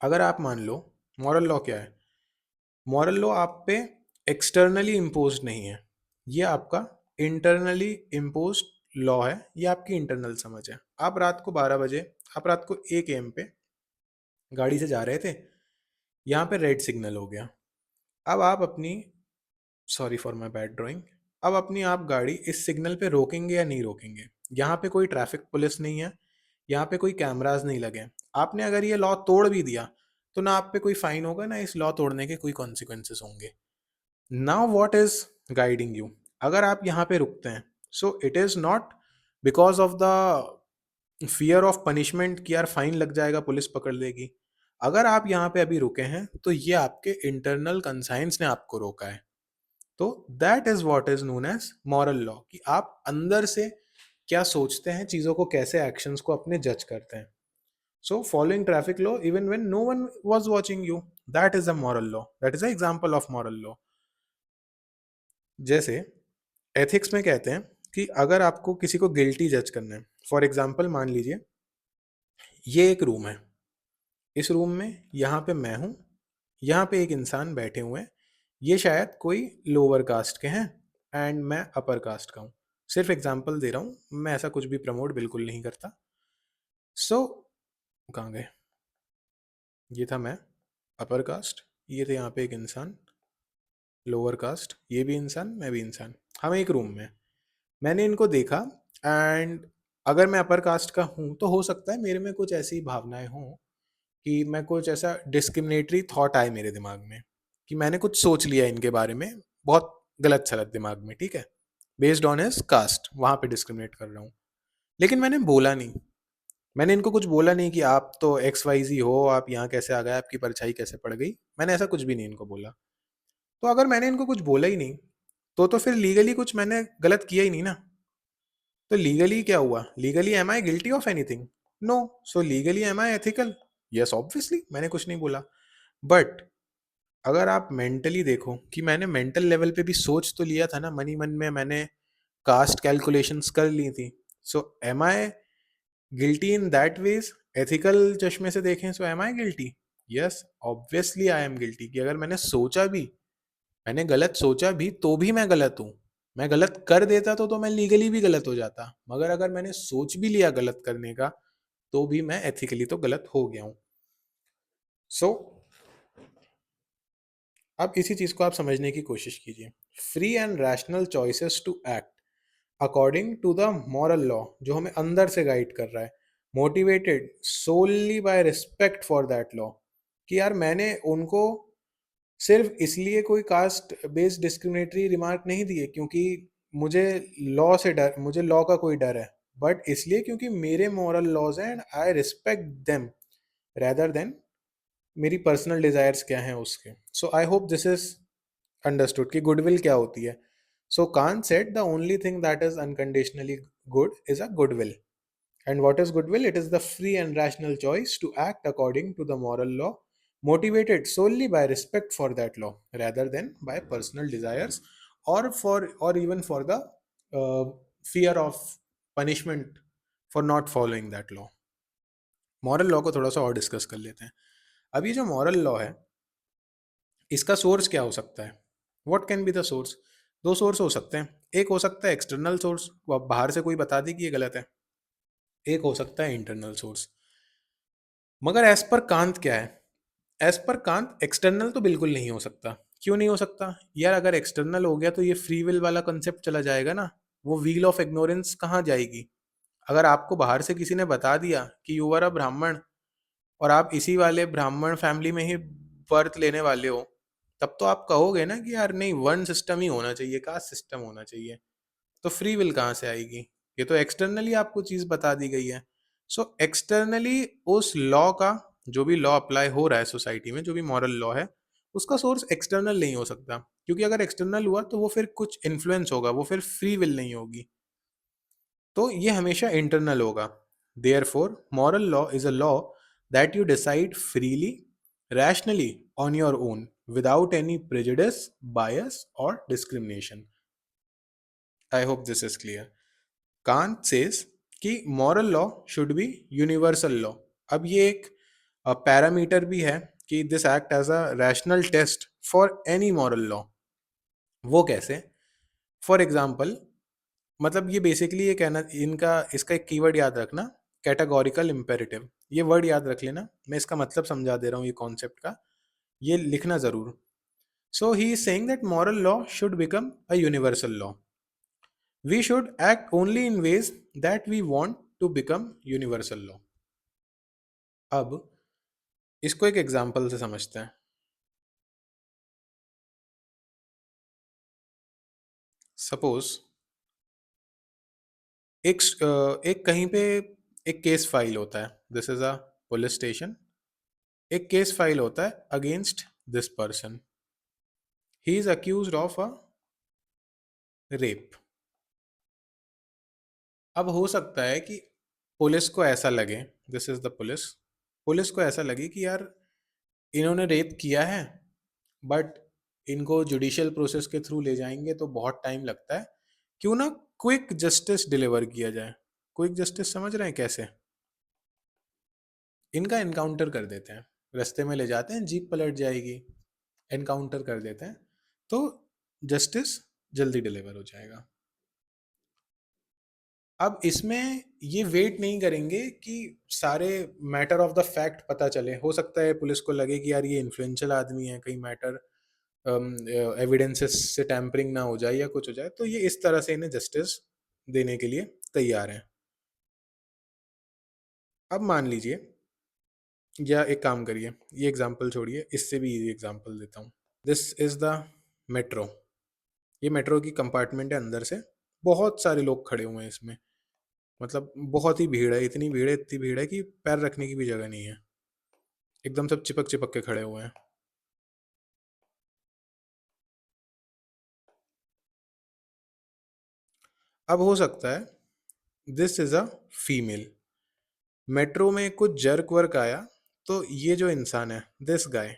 अगर आप मान लो, moral law क्या है? moral law आप पे एक्सटर्नली इम्पोज नहीं है, ये आपका इंटरनली इम्पोज लॉ है, ये आपकी इंटरनल समझ है. आप रात को 12 बजे, आप रात को 1 AM पे गाड़ी से जा रहे थे, यहाँ पे रेड सिग्नल हो गया. अब आप अपनी, sorry for my bad drawing, अब अपनी आप गाड़ी इस सिग्नल पे रोकेंगे या नहीं रोकेंगे? यहाँ पे कोई ट्रैफिक पुलिस नहीं है, यहाँ पे कोई कैमराज नहीं लगे. आपने अगर ये लॉ तोड़ भी दिया, तो ना आप पे कोई फाइन होगा, ना इस लॉ तोड़ने के कोई कॉन्सिक्वेंसेस होंगे. Now what is guiding you? अगर आप यहाँ पे रुकते हैं, सो it is not because of the fear of punishment कि यार फाइन लग जाएगा, पुलिस पकड़ लेगी. अगर आप यहाँ पे अभी रुके हैं, तो ये आपके इंटरनल कंसाइंस ने आपको रोका है. तो that is what is known as moral law, कि आप अंदर से क्या सोचते हैं, चीजों को कैसे, एक्शंस को अपने जज करते हैं. So following traffic law even when no one was watching you, that is a moral law, that is a example of moral law. जैसे एथिक्स में कहते हैं कि अगर आपको किसी को गिल्टी जज करना है, फॉर एग्जांपल मान लीजिए ये एक रूम है, इस रूम में यहाँ पे मैं हूँ, यहाँ पे एक इंसान बैठे हुए हैं, ये शायद कोई लोअर कास्ट के हैं एंड मैं अपर कास्ट का हूँ. सिर्फ एग्जांपल दे रहा हूँ, मैं ऐसा कुछ भी प्रमोट बिल्कुल नहीं करता. सो कहाँ गए, ये था मैं अपर कास्ट, ये थे यहाँ पे एक इंसान लोअर कास्ट, ये भी इंसान मैं भी इंसान, हम एक रूम में. मैंने इनको देखा एंड अगर मैं अपर कास्ट का हूँ तो हो सकता है मेरे में कुछ ऐसी भावनाएं हों कि मैं कुछ ऐसा डिस्क्रिमिनेटरी थॉट आए मेरे दिमाग में, कि मैंने कुछ सोच लिया इनके बारे में बहुत गलत सलत दिमाग में, ठीक है, बेस्ड ऑन हिज कास्ट, वहां पे डिस्क्रिमिनेट कर रहा हूँ. लेकिन मैंने बोला नहीं, मैंने इनको कुछ बोला नहीं कि आप तो एक्स वाई जी हो, आप यहाँ कैसे आ गए, आपकी परछाई कैसे पड़ गई, मैंने ऐसा कुछ भी नहीं इनको बोला. तो अगर मैंने इनको कुछ बोला ही नहीं तो फिर लीगली कुछ मैंने गलत किया ही नहीं ना. तो लीगली क्या हुआ, legally am I guilty of anything? No. So legally am I ethical? Yes obviously, मैंने कुछ नहीं बोला. बट अगर आप मेंटली देखो कि मैंने मेंटल लेवल पे भी सोच तो लिया था ना, मनी मन में मैंने कास्ट कैलकुलेशंस कर ली थी. So am I guilty in that ways? Ethical चश्मे से देखें so am I guilty? Yes obviously I am guilty. कि अगर मैंने सोचा भी, मैंने गलत सोचा भी तो भी मैं गलत हूँ. मैं गलत कर देता तो मैं लीगली भी गलत हो जाता, मगर अगर मैंने सोच भी लिया गलत करने का तो भी मैं एथिकली तो गलत हो गया हूँ. सो अब इसी चीज को आप समझने की कोशिश कीजिए. Free and rational choices to act according to the moral law, जो हमें अंदर से गाइड कर रहा है, motivated solely by respect for that law. कि यार मैंने उनको सिर्फ इसलिए कोई कास्ट बेस्ड डिस्क्रिमिनेटरी रिमार्क नहीं दिए क्योंकि मुझे लॉ से डर, मुझे लॉ का कोई डर है, बट इसलिए क्योंकि मेरे मॉरल लॉज हैं and I respect them rather than मेरी पर्सनल डिजायर्स क्या हैं उसके. So I hope this is understood कि गुडविल क्या होती है. So Kant said the only thing that is unconditionally good is a goodwill. And what is goodwill? It is the free and rational choice to act according to the moral law, motivated solely by respect for that law, rather than by personal desires or even for the uh, fear of punishment for not following that law. Moral law को थोड़ा सा और discuss कर लेते हैं. अब ये जो मॉरल लॉ है, इसका सोर्स क्या हो सकता है? What can be the source? दो सोर्स हो सकते हैं. एक हो सकता है एक्सटर्नल सोर्स, बाहर से कोई बता दी कि ये गलत है. एक हो सकता है इंटरनल सोर्स. मगर एज पर कांत क्या है? एज पर कांत एक्सटर्नल तो बिल्कुल नहीं हो सकता. क्यों नहीं हो सकता यार? अगर एक्सटर्नल हो गया तो ये फ्री विल वाला कंसेप्ट चला जाएगा ना, वो व्हील ऑफ इग्नोरेंस कहाँ जाएगी? अगर आपको बाहर से किसी ने बता दिया कि यू आर अ ब्राह्मण और आप इसी वाले ब्राह्मण फैमिली में ही बर्थ लेने वाले हो, तब तो आप कहोगे ना कि यार नहीं, वन सिस्टम ही होना चाहिए, कास्ट सिस्टम होना चाहिए. तो फ्री विल कहाँ से आएगी? ये तो एक्सटर्नली आपको चीज बता दी गई है. सो एक्सटर्नली उस लॉ का, जो भी लॉ अप्लाई हो रहा है सोसाइटी में, जो भी मॉरल लॉ है, उसका सोर्स एक्सटर्नल नहीं हो सकता. क्योंकि अगर एक्सटर्नल हुआ तो वो फिर कुछ इन्फ्लुएंस होगा, वो फिर फ्री विल नहीं होगी. तो ये हमेशा इंटरनल होगा. Therefore moral law is a law that you decide freely, rationally, on your own, without any prejudice, bias और discrimination. I hope this is clear. Kant says कि moral law should be universal law. अब ये एक parameter भी है कि this act as a rational test for any moral law. वो कैसे? फॉर एग्जाम्पल, मतलब ये बेसिकली ये कहना, इनका इसका एक कीवर्ड याद रखना, कैटेगोरिकल इम्पेरेटिव. ये वर्ड याद रख लेना, मैं इसका मतलब समझा दे रहा हूँ ये कॉन्सेप्ट का, ये लिखना जरूर. So he is saying that moral law should become a universal law. We should act only in ways that we want to become universal law. अब इसको एक एग्जाम्पल से समझते हैं. सपोज एक कहीं पे एक केस फाइल होता है. This is a police station. एक केस फाइल होता है against this person. He is accused of a rape. अब हो सकता है कि पुलिस को ऐसा लगे, this is the police, police को ऐसा लगे कि यार इन्होंने रेप किया है, बट इनको जुडिशियल प्रोसेस के थ्रू ले जाएंगे तो बहुत टाइम लगता है, क्यों ना क्विक जस्टिस डिलीवर किया जाए। क्विक जस्टिस समझ रहे हैं कैसे? इनका एनकाउंटर कर देते हैं, रास्ते में ले जाते हैं, जीप पलट जाएगी, एनकाउंटर कर देते हैं, तो जस्टिस जल्दी डिलीवर हो जाएगा। अब इसमें ये वेट नहीं करेंगे कि सारे मैटर ऑफ द फैक्ट पता चले। हो सकता है पुलिस को लगे कि यार ये इन्फ्लुएंशियल आदमी है, कहीं मैटर एविडेंसेस से टैंपरिंग ना हो जाए या कुछ हो जाए, तो ये इस तरह से इन्हें जस्टिस देने के लिए तैयार हैं। अब मान लीजिए, या एक काम करिए, ये एग्जांपल छोड़िए, इससे भी इजी एग्जांपल देता हूँ। This is the metro. ये मेट्रो की कंपार्टमेंट है, अंदर से बहुत सारे लोग खड़े हुए हैं इसमें, मतलब बहुत ही भीड़ है, इतनी भीड़ है, इतनी भीड़ है कि पैर रखने की भी जगह नहीं है, एकदम सब चिपक चिपक के खड़े हुए हैं। अब हो सकता है this is a female, metro में कुछ जर्क वर्क आया, तो ये जो इंसान है, दिस गाय,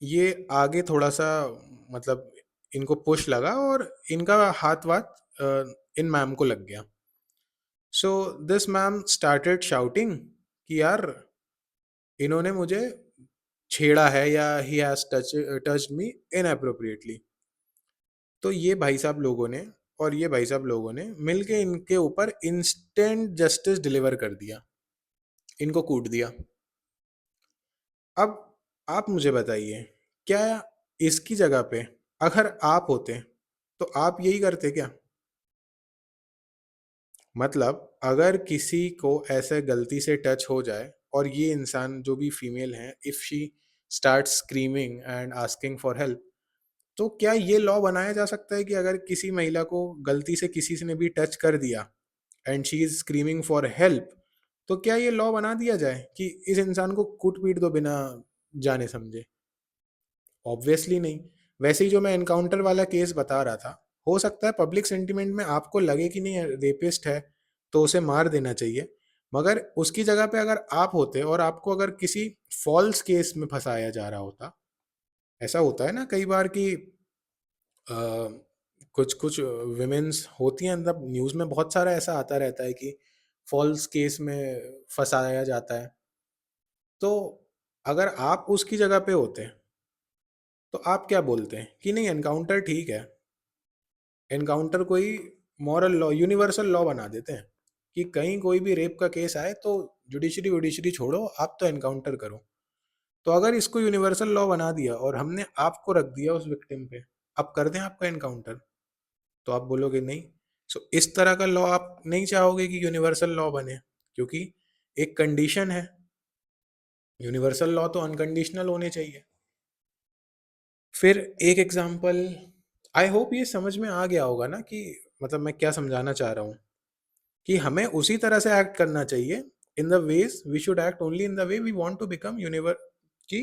ये आगे थोड़ा सा, मतलब इनको पुश लगा और इनका हाथ वाथ इन मैम को लग गया। So this ma'am started shouting कि यार इन्होंने मुझे छेड़ा है, या ही हैज टच्ड मी इनएप्रोप्रिएटली। तो ये भाई साहब लोगों ने, और ये भाई साहब लोगों ने मिलके इनके ऊपर इंस्टेंट जस्टिस डिलीवर कर दिया, इनको कूट दिया। अब आप मुझे बताइए, क्या इसकी जगह पे अगर आप होते तो आप यही करते क्या? मतलब अगर किसी को ऐसे गलती से टच हो जाए और ये इंसान जो भी फीमेल है, if she start screaming and asking for help, तो क्या ये लॉ बनाया जा सकता है कि अगर किसी महिला को गलती से किसी ने भी टच कर दिया and she is screaming for help, तो क्या ये लॉ बना दिया जाए कि इस इंसान को कूट पीट दो बिना जाने समझे? ऑब्वियसली नहीं। वैसे ही जो मैं एनकाउंटर वाला केस बता रहा था, हो सकता है पब्लिक सेंटिमेंट में आपको लगे कि नहीं रेपिस्ट है तो उसे मार देना चाहिए, मगर उसकी जगह पे अगर आप होते और आपको अगर किसी फॉल्स केस में फंसाया जा रहा होता, ऐसा होता है ना कई बार कि कुछ कुछ विमेंस होती हैं, मतलब न्यूज़ में बहुत सारा ऐसा आता रहता है कि फॉल्स केस में फंसाया जाता है। तो अगर आप उसकी जगह पे होते तो आप क्या बोलते हैं कि नहीं एनकाउंटर ठीक है, एनकाउंटर कोई मॉरल लॉ, यूनिवर्सल लॉ बना देते हैं कि कहीं कोई भी रेप का केस आए तो जुडिशरी वुडिशरी छोड़ो, आप तो एनकाउंटर करो। तो अगर इसको यूनिवर्सल लॉ बना दिया और हमने आपको रख दिया उस विक्टिम पे, अब कर दें आपका एनकाउंटर, तो आप बोलोगे नहीं। सो इस तरह का लॉ आप नहीं चाहोगे कि यूनिवर्सल लॉ बने, क्योंकि एक कंडीशन है, यूनिवर्सल लॉ तो अनकंडीशनल होने चाहिए। फिर एक एग्जांपल, आई होप ये समझ में आ गया होगा ना कि मतलब मैं क्या समझाना चाह रहा हूँ, कि हमें उसी तरह से एक्ट करना चाहिए, in the ways we should act only in the way we want to become universal, कि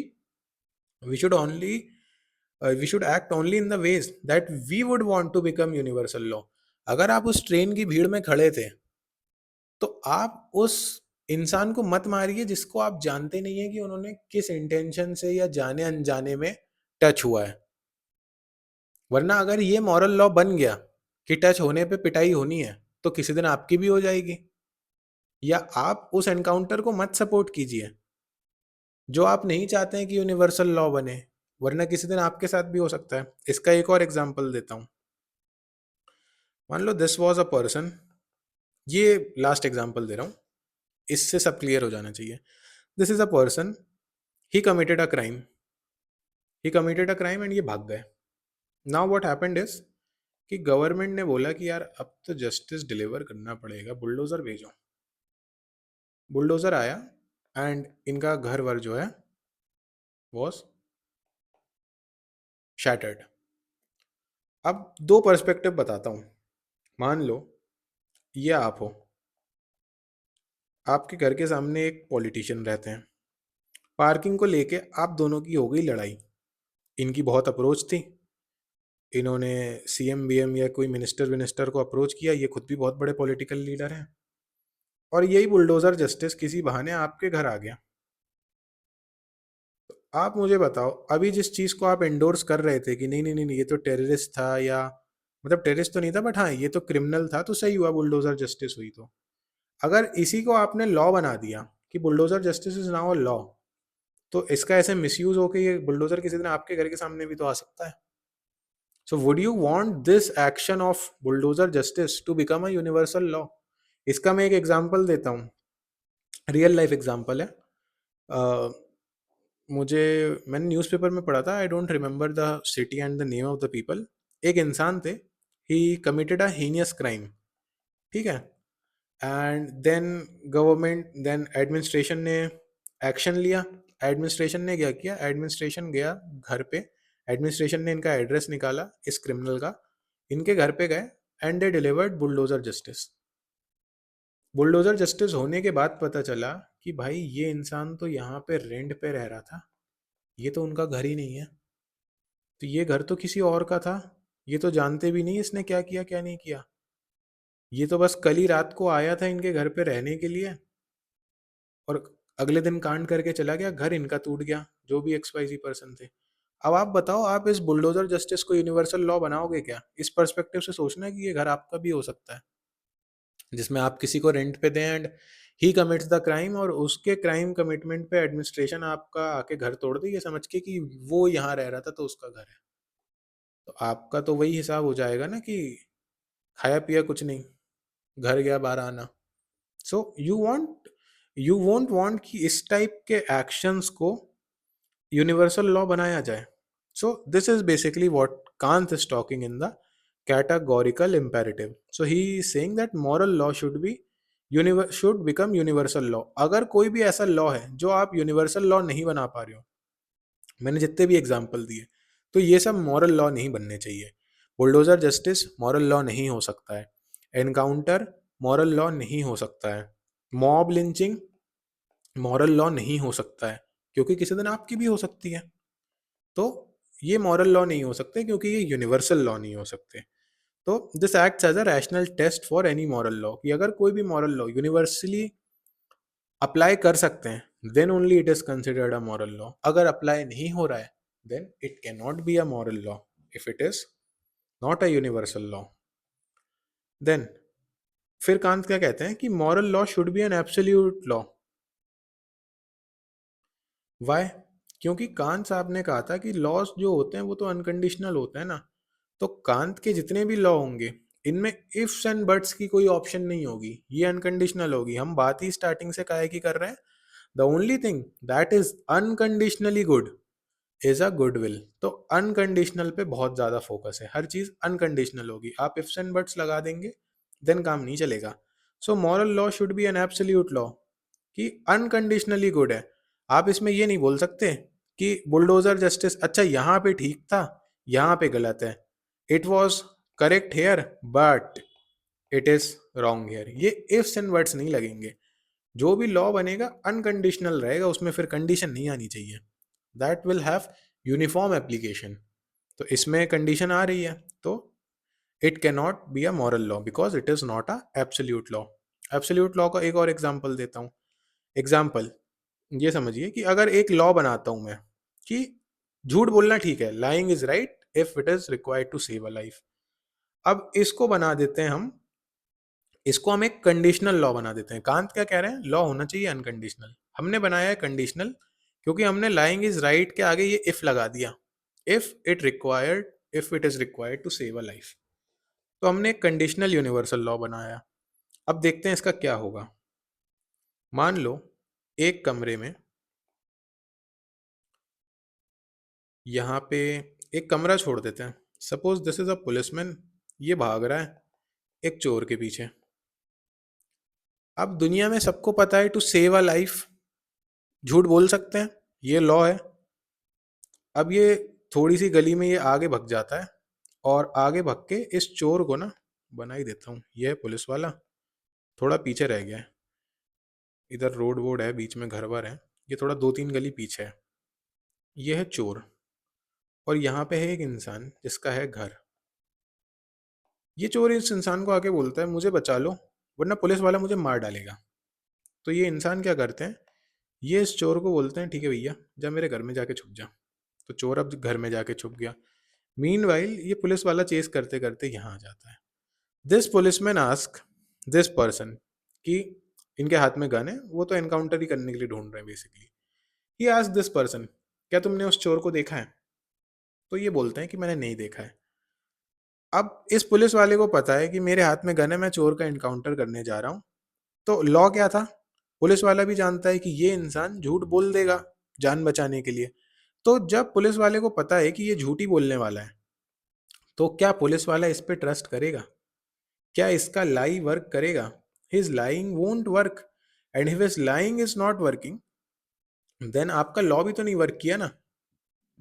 we should only we should act only in the ways that we would want to become universal law. अगर आप उस train की भीड़ में खड़े थे, तो आप उस इंसान को मत मारिए जिसको आप जानते नहीं है कि उन्होंने किस इंटेंशन से या जाने अनजाने में टच हुआ है। वरना अगर ये मॉरल लॉ बन गया कि टच होने पे पिटाई होनी है, तो किसी दिन आपकी भी हो जाएगी। या आप उस एनकाउंटर को मत सपोर्ट कीजिए जो आप नहीं चाहते हैं कि यूनिवर्सल लॉ बने, वरना किसी दिन आपके साथ भी हो सकता है। इसका एक और एग्जांपल देता हूँ। मान लो दिस वाज अ पर्सन, ये लास्ट एग्जांपल दे रहा हूँ, इससे सब क्लियर हो जाना चाहिए। This is a person, he committed a crime, he committed a crime and ये भाग गए। नाउ व्हाट हैपेंड इज कि गवर्नमेंट ने बोला कि यार अब तो जस्टिस डिलीवर करना पड़ेगा, बुलडोजर भेजो। बुलडोजर आया एंड इनका घर वर जो है वॉज शैटर्ड। अब दो पर्सपेक्टिव बताता हूँ। मान लो ये आप हो, आपके घर के सामने एक पॉलिटिशियन रहते हैं, पार्किंग को लेके आप दोनों की हो गई लड़ाई, इनकी बहुत अप्रोच थी, इन्होंने सीएम बीएम या कोई मिनिस्टर विनिस्टर को अप्रोच किया, ये खुद भी बहुत बड़े पॉलिटिकल लीडर हैं, और यही बुलडोजर जस्टिस किसी बहाने आपके घर आ गया। आप मुझे बताओ, अभी जिस चीज को आप एंडोर्स कर रहे थे कि नहीं नहीं नहीं नहीं, ये तो टेररिस्ट था, या मतलब टेररिस्ट तो नहीं था बट हाँ ये तो क्रिमिनल था, तो सही हुआ बुलडोजर जस्टिस हुई। तो अगर इसी को आपने लॉ बना दिया कि bulldozer justice is now a law, तो इसका ऐसे मिसयूज होके ये बुलडोजर किसी दिन आपके घर के सामने भी तो आ सकता है। So would you want this action of bulldozer justice to become a universal law? इसका मैं एक एग्जांपल देता हूँ, रियल लाइफ एग्जांपल है। अ, मुझे मैंने न्यूज़पेपर में पढ़ा था, I don't remember the city and the name of the people. एक इंसान थे, he committed a heinous crime, ठीक है, and then government, then administration ने एक्शन लिया। एडमिनिस्ट्रेशन ने क्या किया, एडमिनिस्ट्रेशन गया घर पे, एडमिनिस्ट्रेशन ने इनका एड्रेस निकाला इस क्रिमिनल का, इनके घर पे गए, and they delivered bulldozer justice. Bulldozer justice होने के बाद पता चला कि भाई ये इंसान तो यहाँ पे रेंट पे रह रहा था, ये तो उनका घर ही नहीं है, तो ये घर तो किसी और का था, ये तो जानते भी नहीं इसने क्या किया क्या नहीं किया, ये तो बस कल ही रात को आया था इनके घर पे रहने के लिए, और अगले दिन कांड करके चला गया, घर इनका टूट गया, जो भी एक्स वाई जी पर्सन थे। अब आप बताओ, आप इस बुलडोजर जस्टिस को यूनिवर्सल लॉ बनाओगे क्या? इस पर्सपेक्टिव से सोचना है कि ये घर आपका भी हो सकता है, जिसमें आप किसी को रेंट पे दें and he commits the crime, और उसके क्राइम कमिटमेंट पे एडमिनिस्ट्रेशन आपका आके घर तोड़ दे, ये समझ के कि वो यहाँ रह रहा था तो उसका घर है। तो आपका तो वही हिसाब हो जाएगा ना कि खाया पिया कुछ नहीं, घर गया बाहर आना। सो यू वोंट वांट कि इस टाइप के एक्शंस को यूनिवर्सल लॉ बनाया जाए। So this is basically what Kant is talking in the categorical imperative. So he is saying that moral law should become universal law. अगर कोई भी ऐसा लॉ है जो आप यूनिवर्सल लॉ नहीं बना पा रहे हो, मैंने जितने भी एग्जांपल दिए, तो ये सब मॉरल लॉ नहीं बनने चाहिए। बुलडोजर जस्टिस मॉरल लॉ नहीं हो सकता है, एनकाउंटर मॉरल लॉ नहीं हो सकता है, मॉब लिंचिंग मॉरल लॉ नहीं हो सकता है, क्योंकि किसी दिन आपकी भी हो सकती है। तो ये मॉरल लॉ नहीं हो सकते क्योंकि ये यूनिवर्सल लॉ नहीं हो सकते। तो this acts as a rational test for any moral law, कि अगर कोई भी मॉरल लॉ यूनिवर्सली अप्लाई कर सकते हैं, then only it is considered a moral law. अगर अप्लाई नहीं हो रहा है, then it can not be a moral law if it is not a universal law. Then फिर कांत क्या कहते हैं कि moral law should be an absolute law. Why? क्योंकि कांत साहब ने कहा था कि लॉज जो होते हैं वो तो अनकंडीशनल होते हैं ना। तो कांत के जितने भी लॉ होंगे, इनमें इफ्स एंड बट्स की कोई ऑप्शन नहीं होगी, ये अनकंडीशनल होगी। हम बात ही स्टार्टिंग से काहे की कर रहे हैं, the only thing that is unconditionally good is a goodwill. तो अनकंडीशनल पे बहुत ज्यादा फोकस है, हर चीज अनकंडीशनल होगी। आप इफ्स एंड बट्स लगा देंगे देन काम नहीं चलेगा। So moral law should be an absolute law, कि अनकंडीशनली गुड है। आप इसमें ये नहीं बोल सकते कि बुलडोजर जस्टिस अच्छा यहाँ पे ठीक था, यहाँ पे गलत है, it was correct here but it is wrong hair, ये इफ्स एंड वर्ड्स नहीं लगेंगे। जो भी लॉ बनेगा अनकंडीशनल रहेगा, उसमें फिर कंडीशन नहीं आनी चाहिए, that will have uniform application. तो इसमें कंडीशन आ रही है, तो it can not be a moral law because it is not a absolute law. Absolute law का एक और एग्जाम्पल देता हूँ। एग्जाम्पल ये समझिए कि अगर एक लॉ बनाता हूं मैं कि झूठ बोलना ठीक है, lying is right if it is required to save a life. अब इसको बना देते हैं हम, इसको हम एक कंडीशनल लॉ बना देते हैं। कांत क्या कह रहे हैं, लॉ होना चाहिए अनकंडीशनल, हमने बनाया है कंडीशनल, क्योंकि हमने लाइंग इज राइट के आगे ये इफ लगा दिया, if it is required to save a life. तो हमने एक कंडीशनल यूनिवर्सल लॉ बनाया। अब देखते हैं इसका क्या होगा। मान लो एक कमरे में, यहाँ पे एक कमरा छोड़ देते हैं, suppose this is a policeman, ये भाग रहा है एक चोर के पीछे। अब दुनिया में सबको पता है टू सेव अ लाइफ झूठ बोल सकते हैं, ये लॉ है। अब ये थोड़ी सी गली में ये आगे भग जाता है, और आगे भग के इस चोर को ना, बना ही देता हूँ, ये है पुलिस वाला, थोड़ा पीछे रह गया है, इधर रोड वोड है, बीच में घर वर है, ये थोड़ा दो तीन गली पीछे है, ये है चोर, और यहाँ पे है एक इंसान जिसका है घर। ये चोर इस इंसान को आके बोलता है मुझे बचा लो वरना पुलिस वाला मुझे मार डालेगा। तो ये इंसान क्या करते हैं, ये इस चोर को बोलते हैं ठीक है भैया जा मेरे घर में जाके छुप जा। तो चोर अब घर में जाके छुप गया। मीनवाइल ये पुलिस वाला चेस करते करते यहाँ आ जाता है। This policeman ask this person कि इनके हाथ में गन है, वो तो एनकाउंटर ही करने के लिए ढूंढ रहे हैं basically. He ask this person क्या तुमने उस चोर को देखा है? तो ये बोलते हैं कि मैंने नहीं देखा है। अब इस पुलिस वाले को पता है कि मेरे हाथ में गन है, मैं चोर का एनकाउंटर करने जा रहा हूँ। तो लॉ क्या था, पुलिस वाला भी जानता है कि ये इंसान झूठ बोल देगा जान बचाने के लिए। तो जब पुलिस वाले को पता है कि ये झूठ ही बोलने वाला है, तो क्या पुलिस वाला इस पे ट्रस्ट करेगा? क्या इसका लाई वर्क करेगा? His lying won't work. And if his lying is not working then आपका लॉ भी तो नहीं वर्क किया ना।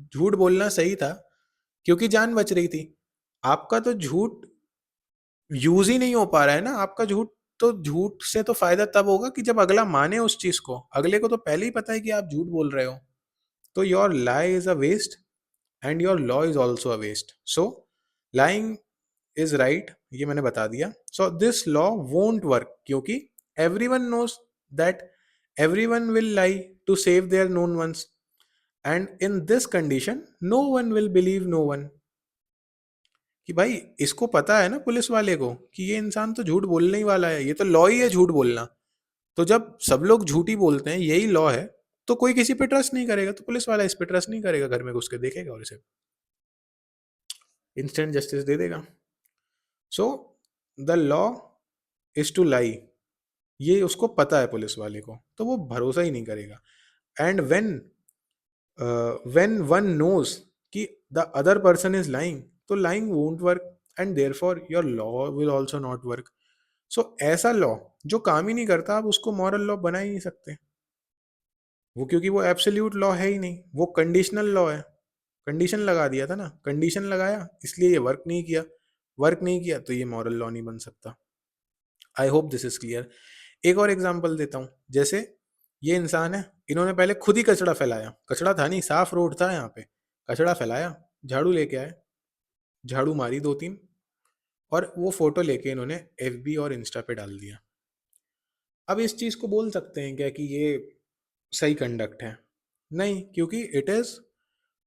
झूठ बोलना सही था क्योंकि जान बच रही थी। आपका तो झूठ यूज ही नहीं हो पा रहा है ना आपका झूठ। तो झूठ से तो फायदा तब होगा कि जब अगला माने उस चीज को। अगले को तो पहले ही पता है कि आप झूठ बोल रहे हो। तो your lie is a waste and your law is also a waste. So lying is right, ये मैंने बता दिया। So this law won't work क्योंकि everyone knows that everyone will lie to save their known ones and in this condition no one will believe no one. कि भाई इसको पता है ना पुलिस वाले को कि ये इंसान तो झूठ बोलने ही वाला है, ये तो लॉ ही है झूठ बोलना। तो जब सब लोग झूठी बोलते हैं यही लॉ है, तो कोई किसी पे ट्रस्ट नहीं करेगा। तो पुलिस वाला इस पे ट्रस्ट नहीं करेगा, घर में घुस के देखेगा और इसे इंस्टेंट जस्टिस दे देगा। So the law is to lie, ये उसको पता है पुलिस वाले को, तो वो भरोसा ही नहीं करेगा। एंड व्हेन वन नोज कि the other person is lying, तो lying won't work and therefore your law will also not work. So ऐसा लॉ जो काम ही नहीं करता आप उसको मॉरल लॉ बना ही नहीं सकते। वो क्योंकि वो एब्सोल्यूट लॉ है ही नहीं, वो कंडीशनल लॉ है। कंडीशन लगा दिया था ना, कंडीशन लगाया इसलिए ये वर्क नहीं किया। वर्क नहीं किया तो ये मॉरल लॉ नहीं बन सकता। आई होप दिस इज क्लियर। एक और एग्जांपल देता हूँ। जैसे ये इंसान है, इन्होंने पहले खुद ही कचरा फैलाया, कचरा था नहीं साफ रोड था यहाँ पे, कचरा फैलाया, झाड़ू लेके आए, झाड़ू मारी दो तीन, और वो फोटो लेके इन्होंने एफबी और इंस्टा पे डाल दिया। अब इस चीज को बोल सकते हैं क्या कि ये सही कंडक्ट है? नहीं, क्योंकि इट इज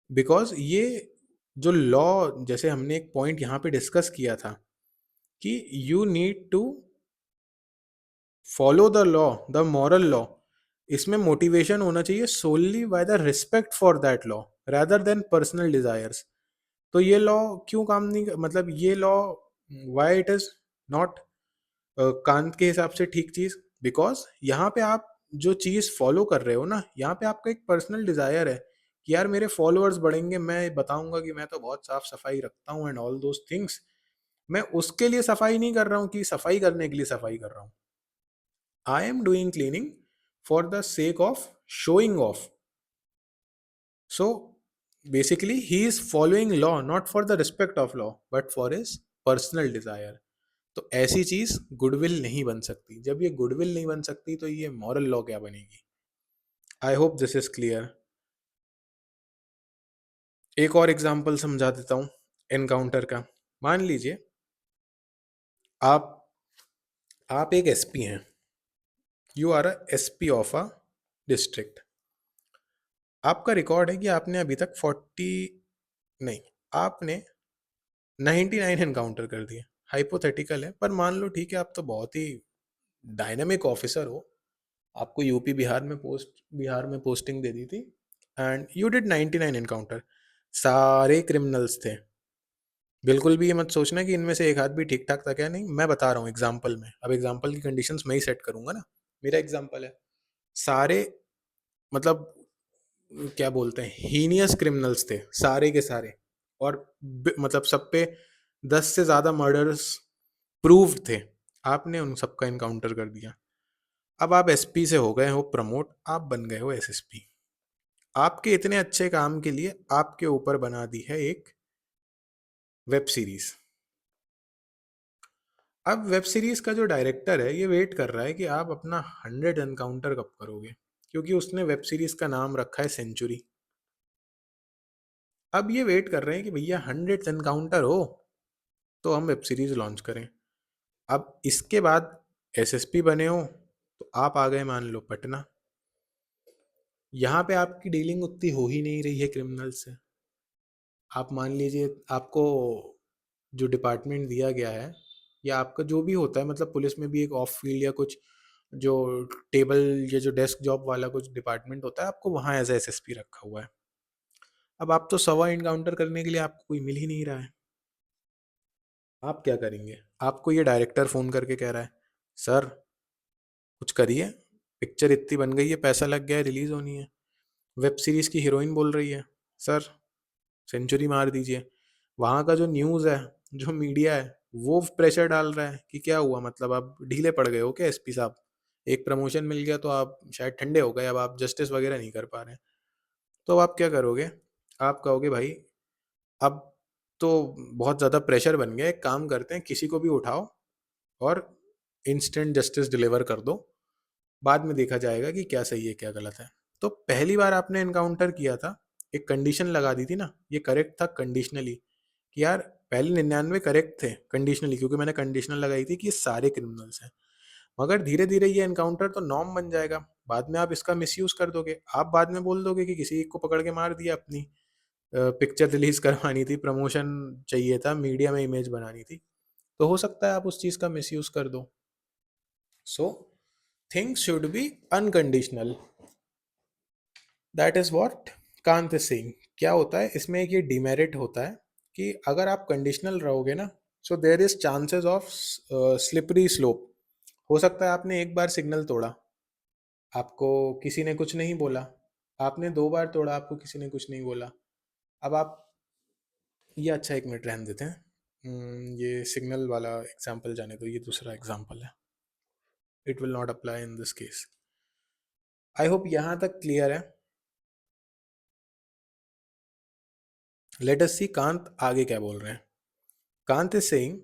बिकॉज ये जो लॉ, जैसे हमने एक पॉइंट यहाँ पे डिस्कस किया था कि you need to follow the law, the moral law. इसमें मोटिवेशन होना चाहिए solely by the respect for that law rather than personal desires. तो ये लॉ क्यों काम नहीं, मतलब ये law why it is not Kant के हिसाब से ठीक चीज? बिकॉज यहाँ पे आप जो चीज फॉलो कर रहे हो ना, यहाँ पे आपका एक पर्सनल डिजायर है कि यार मेरे फॉलोअर्स बढ़ेंगे, मैं बताऊंगा कि मैं तो बहुत साफ सफाई रखता हूँ एंड ऑल दोज थिंग्स। मैं उसके लिए सफाई नहीं कर रहा हूँ कि सफाई करने के लिए सफाई कर रहा हूँ। I am doing cleaning for the sake of showing off. So basically he is following law not for the respect of law but for his personal desire. तो ऐसी चीज गुडविल नहीं बन सकती। जब ये गुडविल नहीं बन सकती तो ये मॉरल लॉ क्या बनेगी? आई होप दिस इज क्लियर। एक और एग्जांपल समझा देता हूँ एनकाउंटर का। मान लीजिए आप आप एक एसपी हैं, you are a SP of a district. आपका रिकॉर्ड है कि आपने अभी तक 40 नहीं, आपने 99 एनकाउंटर कर दिए। हाइपोथेटिकल है पर मान लो ठीक है, आप तो बहुत ही डायनामिक ऑफिसर हो, आपको यूपी बिहार में पोस्टिंग दे दी थी एंड यू डिड 99 एनकाउंटर। सारे क्रिमिनल्स थे। बिल्कुल भी ये मत सोचना कि इनमें से एक हाथ भी ठीक ठाक था, क्या नहीं, मैं बता रहा हूँ एग्जाम्पल में। अब एग्जाम्पल की कंडीशंस मैं ही सेट करूंगा ना, मेरा एग्जाम्पल है। सारे मतलब क्या बोलते हैं हीनियस क्रिमिनल्स थे सारे के सारे, और मतलब सब पे 10 से ज्यादा मर्डर्स प्रूव्ड थे। आपने उन सबका इनकाउंटर कर दिया। अब आप एसपी से हो गए हो प्रमोट, आप बन गए हो एसएसपी। आपके इतने अच्छे काम के लिए आपके ऊपर बना दी है एक वेब सीरीज। अब वेब सीरीज का जो डायरेक्टर है ये वेट कर रहा है कि आप अपना 100 एनकाउंटर कब करोगे, क्योंकि उसने वेब सीरीज का नाम रखा है सेंचुरी। अब ये वेट कर रहे हैं कि भैया 100 एनकाउंटर हो तो हम वेब सीरीज लॉन्च करें। अब इसके बाद एसएसपी बने हो तो आप आ गए मान लो पटना। यहाँ पे आपकी डीलिंग उतनी हो ही नहीं रही है क्रिमिनल से। आप मान लीजिए आपको जो डिपार्टमेंट दिया गया है या आपका जो भी होता है, मतलब पुलिस में भी एक ऑफ फील्ड या कुछ जो टेबल या जो डेस्क जॉब वाला कुछ डिपार्टमेंट होता है, आपको वहाँ एज एसएसपी रखा हुआ है। अब आप तो सवा इनकाउंटर करने के लिए आपको कोई मिल ही नहीं रहा है। आप क्या करेंगे? आपको ये डायरेक्टर फोन करके कह रहा है सर कुछ करिए, पिक्चर इतनी बन गई है, पैसा लग गया है, रिलीज होनी है। वेब सीरीज की हीरोइन बोल रही है सर सेंचुरी मार दीजिए। वहाँ का जो न्यूज़ है, जो मीडिया है, वो प्रेशर डाल रहा है कि क्या हुआ, मतलब आप ढीले पड़ गए हो क्या एसपी साहब? एक प्रमोशन मिल गया तो आप शायद ठंडे हो गए, अब आप जस्टिस वगैरह नहीं कर पा रहे हैं। तो अब आप क्या करोगे? आप कहोगे भाई अब तो बहुत ज़्यादा प्रेशर बन गया, एक काम करते हैं किसी को भी उठाओ और इंस्टेंट जस्टिस डिलीवर कर दो, बाद में देखा जाएगा कि क्या सही है क्या गलत है। तो पहली बार आपने एनकाउंटर किया था, एक कंडीशन लगा दी थी ना, ये करेक्ट था कंडीशनली कि यार पहले 99 करेक्ट थे कंडीशनली, क्योंकि मैंने कंडीशनल लगाई थी कि ये सारे क्रिमिनल्स हैं। मगर धीरे धीरे ये एनकाउंटर तो नॉर्म बन जाएगा, बाद में आप इसका मिसयूज कर दोगे, आप बाद में बोल दोगे कि किसी को पकड़ के मार दिया, अपनी पिक्चर रिलीज करवानी थी, प्रमोशन चाहिए था, मीडिया में इमेज बनानी थी, तो हो सकता है आप उस चीज का मिसयूज कर दो। So things should be unconditional. That is what Kant is saying. क्या होता है इसमें, एक ये डिमेरिट होता है कि अगर आप कंडीशनल रहोगे ना, so there is chances of slippery slope. हो सकता है आपने एक बार सिग्नल तोड़ा, आपको किसी ने कुछ नहीं बोला, आपने दो बार तोड़ा, आपको किसी ने कुछ नहीं बोला। अब आप ये, अच्छा एक मिनट रहने देते हैं। ये सिग्नल वाला एग्जांपल जाने दो, ये दूसरा एग्जांपल है, it will not apply in this case. I hope यहाँ तक क्लियर है। लेट अस सी कांत आगे क्या बोल रहे हैं। Kant is saying,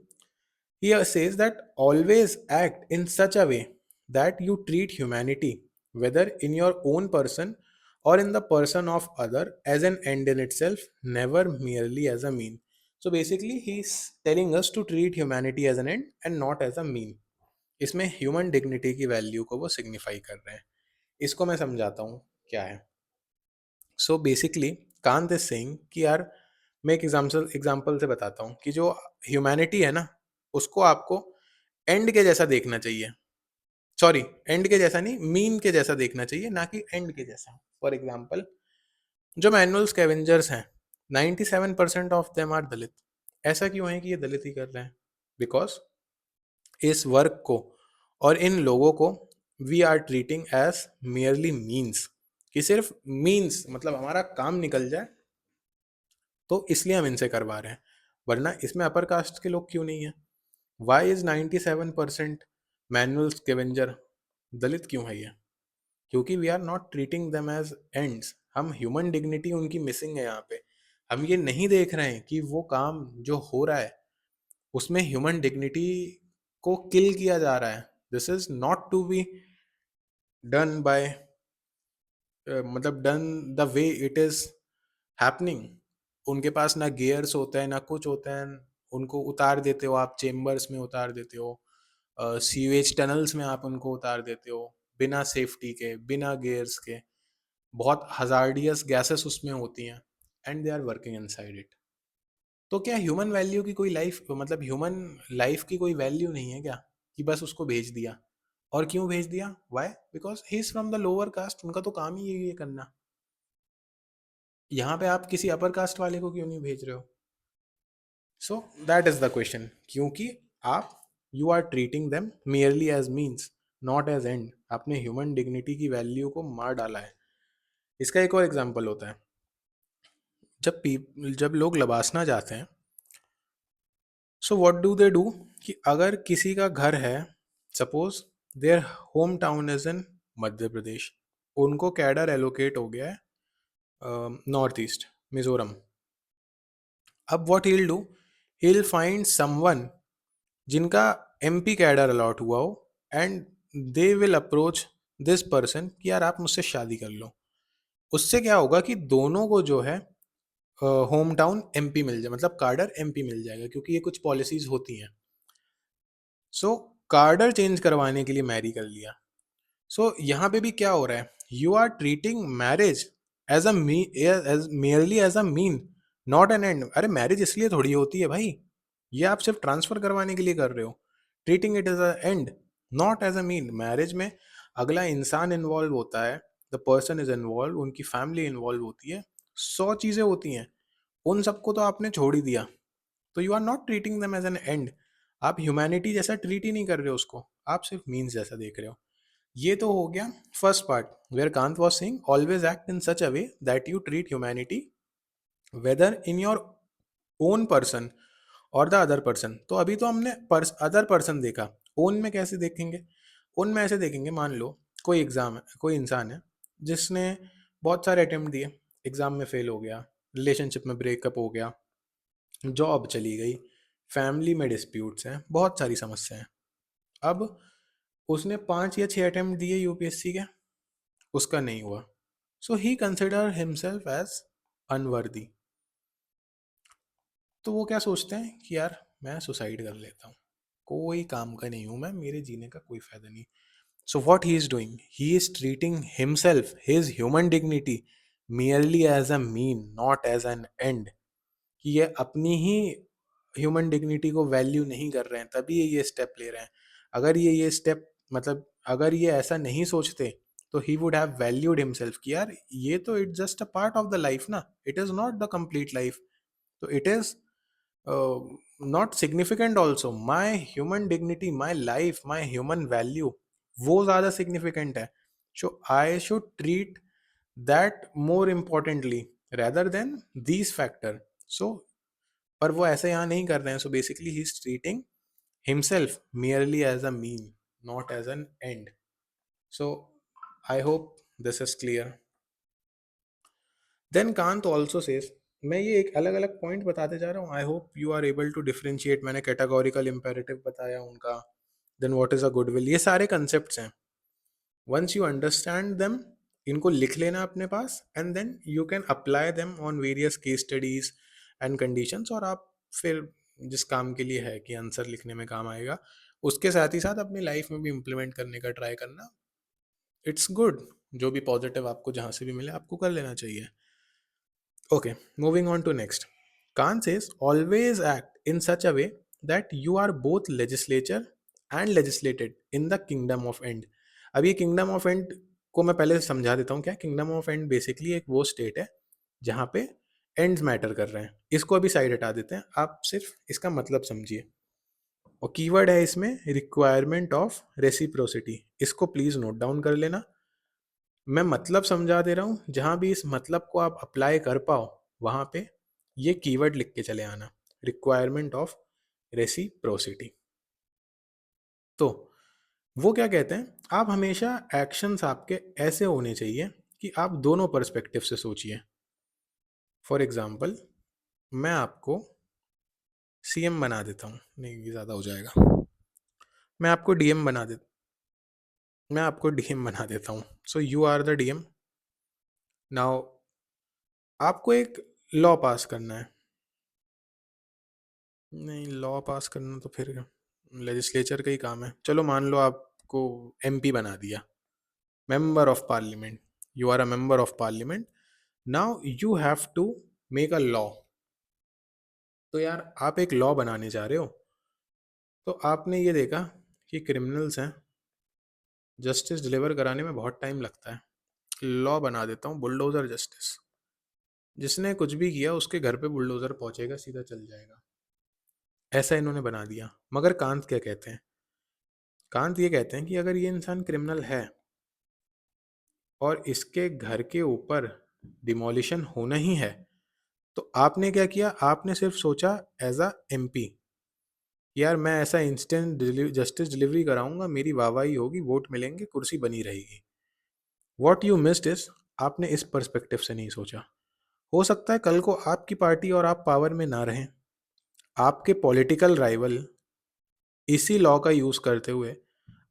he says that always act in such a way that you treat humanity, whether in your own person or in the person of other, as an end in itself, never merely as a mean. So basically he's telling us to treat humanity as an end and not as a mean. इसमें human dignity की value को वो signify कर रहे हैं। इसको मैं समझाता हूँ क्या है। So basically Kant is saying कि यार, मैं एक एग्जाम्पल से बताता हूँ कि जो ह्यूमैनिटी है ना, उसको आपको एंड के जैसा देखना चाहिए। सॉरी, एंड के जैसा नहीं, मीन के जैसा देखना चाहिए, ना कि एंड के जैसा। फॉर एग्जाम्पल, जो मैनुअल स्कैवेंजर्स हैं, 97% ऑफ देम आर दलित। ऐसा क्यों है कि ये दलित ही कर रहे हैं? बिकॉज इस वर्क को और इन लोगों को we are treating as merely means, कि सिर्फ मीन्स मतलब हमारा काम निकल जाए, तो इसलिए हम इनसे करवा रहे हैं। वरना इसमें अपर कास्ट के लोग क्यों नहीं है? Why is 97% manual scavenger Dalit क्यों है ये? क्योंकि we are not treating them as ends. हम ह्यूमन डिग्निटी उनकी मिसिंग है यहाँ पे। हम ये नहीं देख रहे हैं कि वो काम जो हो रहा है उसमें ह्यूमन डिग्निटी को किल किया जा रहा है। This is not to be done by, मतलब done the way it is happening. उनके पास ना गियर्स होता है ना कुछ होता है, उनको उतार देते हो आप, चेम्बर्स में उतार देते हो, सीवेज टनल्स में आप उनको उतार देते हो, बिना सेफ्टी के, बिना गियर्स के। बहुत हजार्डियस गैसेस उसमें होती हैं and they are working inside it. तो क्या ह्यूमन वैल्यू की कोई लाइफ, मतलब ह्यूमन लाइफ की कोई वैल्यू नहीं है क्या, कि बस उसको भेज दिया? और क्यों भेज दिया? Why? Because he is from the lower caste, उनका तो काम ही यही है करना। यहाँ पे आप किसी अपर कास्ट वाले को क्यों नहीं भेज रहे हो? So that is the question, क्योंकि आप, you are treating them merely as means, not as end. आपने ह्यूमन डिग्निटी की वैल्यू को मार डाला है। इसका एक और एग्जाम्पल होता है, जब लोग लबासना जाते हैं, so what do they do, कि अगर किसी का घर है, suppose their home town is in Madhya Pradesh, उनको कैडर एलोकेट हो गया है नॉर्थ ईस्ट, मिजोरम। अब what he will do, he will find someone जिनका एमपी कैडर अलॉट हुआ हो, and they will approach this person कि यार आप मुझसे शादी कर लो। उससे क्या होगा कि दोनों को जो है होम टाउन एमपी मिल जाए, मतलब कार्डर एमपी मिल जाएगा, क्योंकि ये कुछ पॉलिसीज होती हैं। सो कार्डर चेंज करवाने के लिए मैरी कर लिया। सो यहाँ पे भी क्या हो रहा है, you are treating marriage as a as merely as a mean, not an end. अरे मैरिज इसलिए थोड़ी होती है भाई, ये आप सिर्फ ट्रांसफर करवाने के लिए कर रहे हो। Treating it as a end, not as a mean. Marriage में अगला इंसान इन्वॉल्व होता है, द पर्सन इज इन्वॉल्व, उनकी फैमिली इन्वॉल्व होती है, 100 चीजें होती हैं, उन सबको तो आपने छोड़ ही दिया। तो you are not treating them as an end, आप ह्यूमैनिटी जैसा ट्रीट ही नहीं कर रहे हो उसको, आप सिर्फ मीन्स जैसा देख रहे हो। ये तो हो गया first part, where Kant was saying always act in such a way that you treat humanity whether in your own person और द अदर पर्सन। तो अभी तो हमने अदर पर्सन देखा, ओन में कैसे देखेंगे? ओन में ऐसे देखेंगे, मान लो कोई एग्जाम है, कोई इंसान है जिसने बहुत सारे अटेम्प्ट दिए, एग्जाम में फेल हो गया, रिलेशनशिप में ब्रेकअप हो गया, जॉब चली गई, फैमिली में डिस्प्यूट्स हैं, बहुत सारी समस्याएं हैं। अब उसने 5 या 6 अटेम्प्ट दिए यूपीएससी के, उसका नहीं हुआ, सो ही कंसिडर हिमसेल्फ एज अनवर्दी। तो वो क्या सोचते हैं कि यार मैं सुसाइड कर लेता हूँ, कोई काम का नहीं हूँ मैं, मेरे जीने का कोई फायदा नहीं। So what he is doing, he is treating himself, his human dignity merely as a mean, not as an end. कि ये अपनी ही ह्यूमन डिग्निटी को वैल्यू नहीं कर रहे हैं, तभी ये स्टेप ले रहे हैं। अगर ये स्टेप, मतलब अगर ये ऐसा नहीं सोचते, तो he would have valued himself कि यार ये तो it just a part of the life ना, it is not the complete life. तो it is not significant also, my human dignity, my life, my human value, वो ज्यादा significant है। So I should treat that more importantly rather than these factor। so पर वो ऐसे यहाँ नहीं कर रहे हैं, सो basically he is treating himself merely as a mean, not as an end। so I hope this is clear। then Kant also says, मैं ये एक अलग अलग पॉइंट बताते जा रहा हूँ, I hope you are able to differentiate. मैंने कैटेगोरिकल इंपेरेटिव बताया उनका, then what is a good will, ये सारे कंसेप्ट्स हैं। वंस यू अंडरस्टैंड देम, इनको लिख लेना अपने पास, and then you can apply them on various case studies and conditions. और आप फिर जिस काम के लिए है कि आंसर लिखने में काम आएगा, उसके साथ ही साथ अपनी लाइफ में भी इम्प्लीमेंट करने का ट्राई करना। इट्स गुड, जो भी पॉजिटिव आपको जहाँ से भी मिले आपको कर लेना चाहिए। Okay, moving on to next. Kant says, always act in such a way that you are both legislature and legislated in the kingdom of end। अब ये kingdom of end को मैं पहले समझा देता हूँ क्या। kingdom of end बेसिकली एक वो स्टेट है जहाँ पे एंड्स मैटर कर रहे हैं। इसको अभी साइड हटा देते हैं, आप सिर्फ इसका मतलब समझिए। और कीवर्ड है इसमें रिक्वायरमेंट ऑफ रेसिप्रोसिटी, इसको प्लीज नोट डाउन कर लेना। मैं मतलब समझा दे रहा हूँ, जहां भी इस मतलब को आप अप्लाई कर पाओ वहां पे ये कीवर्ड लिख के चले आना, रिक्वायरमेंट ऑफ रेसिप्रोसिटी। तो वो क्या कहते हैं, आप हमेशा एक्शंस आपके ऐसे होने चाहिए कि आप दोनों पर्सपेक्टिव से सोचिए। फॉर एग्जाम्पल, मैं आपको सीएम बना देता हूँ, नहीं ये ज़्यादा हो जाएगा, मैं आपको डीएम बना दे मैं आपको डीएम बना देता हूँ। So you are the DM. Now आपको एक लॉ पास करना है। नहीं, लॉ पास करना तो फिर लेजिस्लेचर का ही काम है। चलो मान लो आपको एमपी बना दिया, member of parliament. You are a member of parliament, now you have to make a law. तो यार आप एक लॉ बनाने जा रहे हो, तो आपने ये देखा कि क्रिमिनल्स हैं, जस्टिस डिलीवर कराने में बहुत टाइम लगता है, लॉ बना देता हूँ बुलडोजर जस्टिस, जिसने कुछ भी किया उसके घर पे बुलडोजर पहुंचेगा, सीधा चल जाएगा। ऐसा इन्होंने बना दिया। मगर कांत क्या कहते हैं, कांत ये कहते हैं कि अगर ये इंसान क्रिमिनल है और इसके घर के ऊपर डिमोलिशन होना ही है, तो आपने क्या किया, आपने सिर्फ सोचा एज अ एमपी, यार मैं ऐसा इंस्टेंट जस्टिस डिलीवरी कराऊंगा, मेरी वाहवाही होगी, वोट मिलेंगे, कुर्सी बनी रहेगी। वॉट यू मिस्ड इज, आपने इस पर्सपेक्टिव से नहीं सोचा। हो सकता है कल को आपकी पार्टी और आप पावर में ना रहें, आपके पॉलिटिकल राइवल इसी लॉ का यूज करते हुए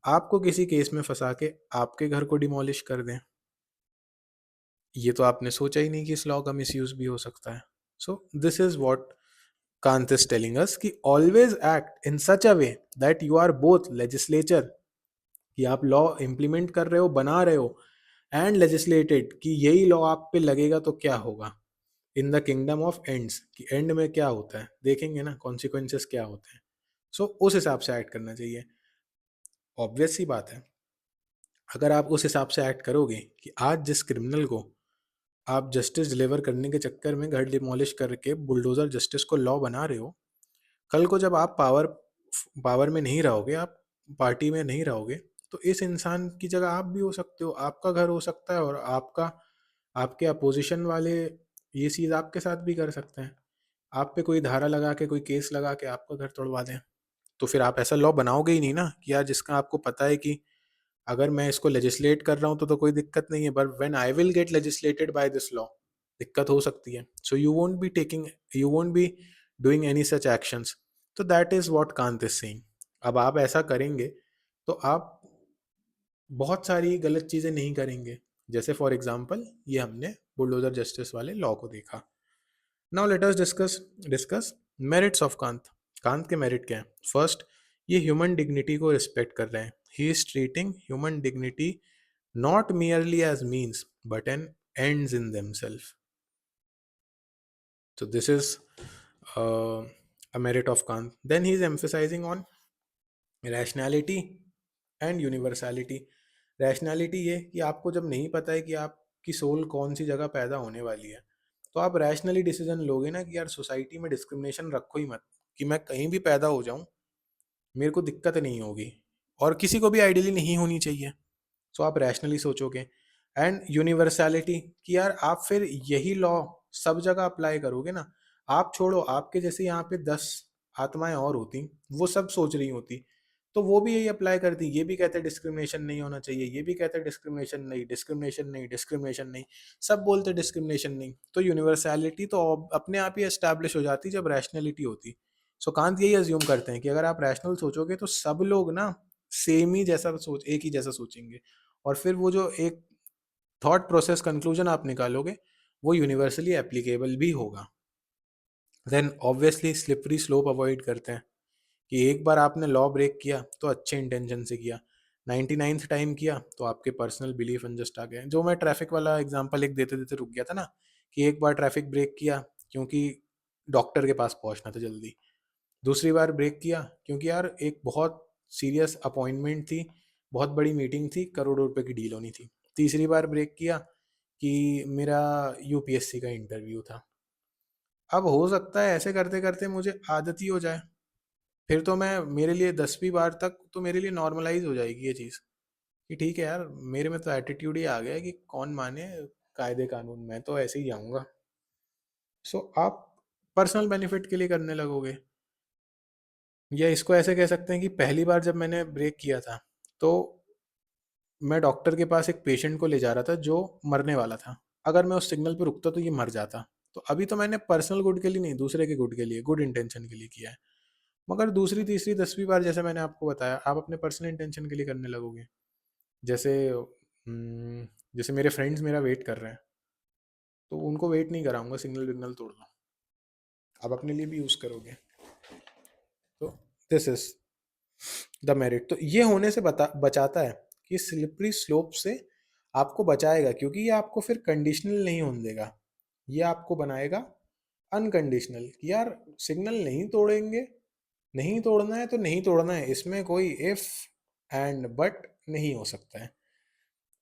आपको किसी केस में फंसा के आपके घर को डिमोलिश कर दें। ये तो आपने सोचा ही नहीं कि इस लॉ का मिसयूज भी हो सकता है। So this is what Kant is telling us कि always act in such a way that you are both legislature, कि आप लॉ इम्प्लीमेंट कर रहे हो, बना रहे हो, एंड लेजिस्लेटेड, कि यही लॉ आप पे लगेगा तो क्या होगा, in the kingdom of ends, कि एंड में क्या होता है देखेंगे ना, कॉन्सिक्वेंसेस क्या होते हैं. सो उस हिसाब से एक्ट करना चाहिए. ऑब्वियस सी बात है, अगर आप उस हिसाब से एक्ट करोगे कि आज जिस क्रिमिनल को आप जस्टिस डिलीवर करने के चक्कर में घर डिमोलिश करके बुलडोजर जस्टिस को लॉ बना रहे हो, कल को जब आप पावर पावर में नहीं रहोगे, आप पार्टी में नहीं रहोगे, तो इस इंसान की जगह आप भी हो सकते हो, आपका घर हो सकता है, और आपका आपके अपोजिशन वाले ये चीज़ आपके साथ भी कर सकते हैं. आप पे कोई धारा लगा के, कोई केस लगा के आपका घर तोड़वा दें, तो फिर आप ऐसा लॉ बनाओगे ही नहीं ना, कि यार जिसका आपको पता है कि अगर मैं इसको लेजिस्लेट कर रहा हूँ तो कोई दिक्कत नहीं है, but when I will get legislated by this law, दिक्कत हो सकती है. So you won't be doing any such actions. तो that is what Kant is saying. अब आप ऐसा करेंगे तो आप बहुत सारी गलत चीजें नहीं करेंगे. जैसे फॉर एग्जांपल ये हमने बुलडोजर जस्टिस वाले लॉ को देखा. Now let us discuss discuss merits of Kant. Kant के मेरिट क्या है? फर्स्ट, ये ह्यूमन डिग्निटी को रिस्पेक्ट कर रहे हैं. ही is treating human dignity not merely as means but an ends in themselves. So this is uh, a merit of Kant. Then he is emphasizing on rationality and universality. Rationality ये कि आपको जब नहीं पता है कि आपकी सोल कौन सी जगह पैदा होने वाली है, तो आप रैशनली डिसीजन लोगे ना कि यार सोसाइटी में डिस्क्रिमिनेशन रखो ही मत, कि मैं कहीं भी पैदा हो जाऊं मेरे को दिक्कत नहीं होगी, और किसी को भी आइडियली नहीं होनी चाहिए. सो आप रैशनली सोचोगे. एंड यूनिवर्सैलिटी, कि यार आप फिर यही लॉ सब जगह अप्लाई करोगे ना. आप छोड़ो, आपके जैसे यहाँ पे 10 आत्माएं और होती, वो सब सोच रही होती, तो वो भी यही अप्लाई करती, ये भी कहते डिस्क्रिमिनेशन नहीं होना चाहिए, ये भी कहते डिस्क्रिमिनेशन नहीं, डिस्क्रिमिनेशन नहीं, डिस्क्रिमिनेशन नहीं, सब बोलते डिस्क्रिमिनेशन नहीं. तो यूनिवर्सैलिटी तो अपने आप ही एस्टैब्लिश हो जाती जब रैशनैलिटी होती. सो कांत यही अज्यूम करते हैं कि अगर आप रैशनल सोचोगे तो सब लोग ना सेम ही जैसा सोच, एक ही जैसा सोचेंगे, और फिर वो जो एक थॉट प्रोसेस कंक्लूजन आप निकालोगे वो यूनिवर्सली एप्लीकेबल भी होगा. Then obviously slippery slope avoid करते हैं, कि एक बार आपने लॉ ब्रेक किया तो अच्छे इंटेंशन से किया, 99th टाइम किया तो आपके पर्सनल बिलीफ अनजस्ट आ गए. जो मैं ट्रैफिक वाला एग्जांपल एक देते देते रुक गया था ना, कि एक बार ट्रैफिक ब्रेक किया क्योंकि डॉक्टर के पास पहुंचना था जल्दी, दूसरी बार ब्रेक किया क्योंकि यार एक बहुत सीरियस अपॉइंटमेंट थी, बहुत बड़ी मीटिंग थी, करोड़ों रुपए की डील होनी थी, तीसरी बार ब्रेक किया कि मेरा यूपीएससी का इंटरव्यू था. अब हो सकता है ऐसे करते करते मुझे आदत ही हो जाए, फिर तो मैं, मेरे लिए 10वीं बार तक तो मेरे लिए नॉर्मलाइज हो जाएगी ये चीज़, कि ठीक है यार मेरे में तो एटीट्यूड ही आ गया है कि कौन माने कायदे कानून, मैं तो ऐसे ही जाऊंगा. सो आप पर्सनल बेनिफिट के लिए करने लगोगे. या इसको ऐसे कह सकते हैं कि पहली बार जब मैंने ब्रेक किया था, तो मैं डॉक्टर के पास एक पेशेंट को ले जा रहा था जो मरने वाला था. अगर मैं उस सिग्नल पे रुकता तो ये मर जाता. तो अभी तो मैंने पर्सनल गुड के लिए नहीं, दूसरे के गुड के लिए, गुड इंटेंशन के लिए किया है. मगर दूसरी तीसरी 10वीं बार जैसे मैंने आपको बताया, आप अपने पर्सनल इंटेंशन के लिए करने लगोगे. जैसे जैसे मेरे फ्रेंड्स मेरा वेट कर रहे हैं, तो उनको वेट नहीं कराऊंगा, सिग्नल विग्नल तोड़ दो, आप अपने लिए भी यूज़ करोगे. तो दिस इज द मेरिट. तो ये होने से बचाता है, कि स्लिपरी स्लोप से आपको बचाएगा, क्योंकि ये आपको फिर कंडीशनल नहीं होने देगा, ये आपको बनाएगा अनकंडीशनल, कि यार सिग्नल नहीं तोड़ेंगे, नहीं तोड़ना है तो नहीं तोड़ना है, इसमें कोई इफ एंड बट नहीं हो सकता है.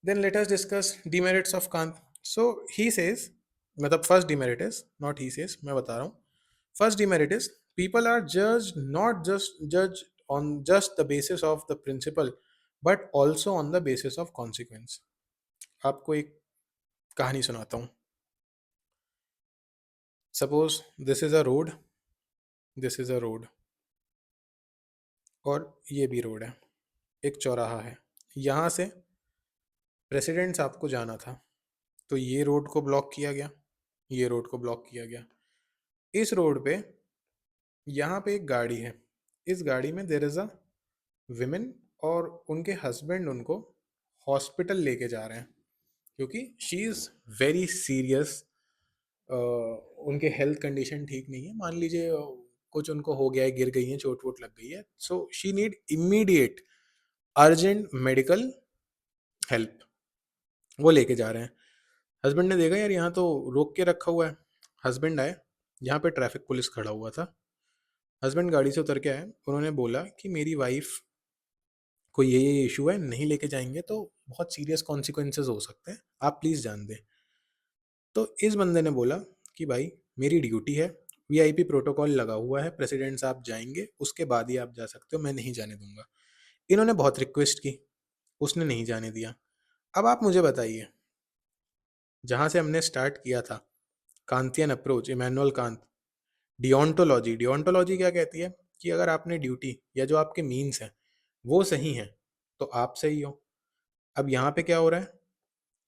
Then let us discuss demerits of Kant. So he says, मतलब first demerit is not he says, मैं बता रहा हूँ. First demerit is people are judged not just judged on just the basis of the principle but also on the basis of consequence. आपको एक कहानी सुनाता हूँ. Suppose this is a road, this is a road, और ये भी road है, एक चौराहा है, यहाँ से प्रेसिडेंट साहब को जाना था, तो ये रोड को ब्लॉक किया गया, ये रोड को ब्लॉक किया गया. इस रोड पे यहाँ पे एक गाड़ी है, इस गाड़ी में देर इज अ विमेन, और उनके हस्बैंड उनको हॉस्पिटल लेके जा रहे हैं, क्योंकि शी इज़ वेरी सीरियस उनके हेल्थ कंडीशन ठीक नहीं है, मान लीजिए कुछ उनको हो गया है, गिर गई हैं, चोट वोट लग गई है, so she need immediate urgent medical help, वो लेके जा रहे हैं। हस्बैंड ने देखा यार यहाँ तो रोक के रखा हुआ है। हस्बैंड आए, यहाँ पे ट्रैफिक पुलिस खड़ा हुआ था। हस्बैंड गाड़ी से उतर के आए, उन्होंने बोला कि मेरी वाइफ को ये इशू है, नहीं लेके जाएंगे तो बहुत सीरियस कॉन्सिक्वेंसेज हो सकते हैं, आप प्लीज़ जान दें। तो इस बंदे ने बोला कि भाई मेरी ड्यूटी है, वीआईपी प्रोटोकॉल लगा हुआ है, प्रेसिडेंट साहब जाएंगे उसके बाद ही आप जा सकते हो, मैं नहीं जाने दूंगा। इन्होंने बहुत रिक्वेस्ट की, उसने नहीं जाने दिया। अब आप मुझे बताइए, जहाँ से हमने स्टार्ट किया था, कांतियन अप्रोच, इमैनुअल कांत, डिओंटोलॉजी, डिओंटोलॉजी क्या कहती है कि अगर आपने ड्यूटी या जो आपके मीन्स हैं वो सही हैं तो आप सही हो। अब यहाँ पे क्या हो रहा है,